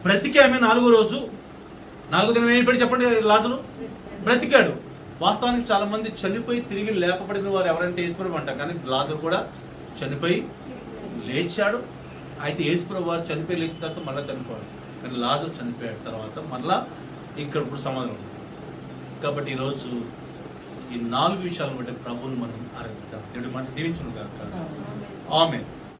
బ్రతికి ఆమె 4వ రోజు 4వ దినం ఏమిటి చెప్పండి? లాజరు బ్రతికాడు. వాస్తవానికి చాలా మంది చనిపోయి తిరిగి లేపబడిన వారు ఎవరంటే యేసుప్రభు అంటారు, కానీ లాజరు కూడా చనిపోయి లేచాడు. అయితే యేసుప్రభు వారు చనిపోయి లేచిన తర్వాత మళ్ళీ చనిపోయాడు, కానీ లాజరు చనిపోయాడు తర్వాత మళ్ళా ఇక్కడ ఇప్పుడు సమాధానం ఉంది. కాబట్టి ఈరోజు ఈ 4 విషయాలను బట్టి ప్రభువుని మనం ఆరాధిద్దాం. దేవుడి మాట దీవించును గాక. ఆమేన్.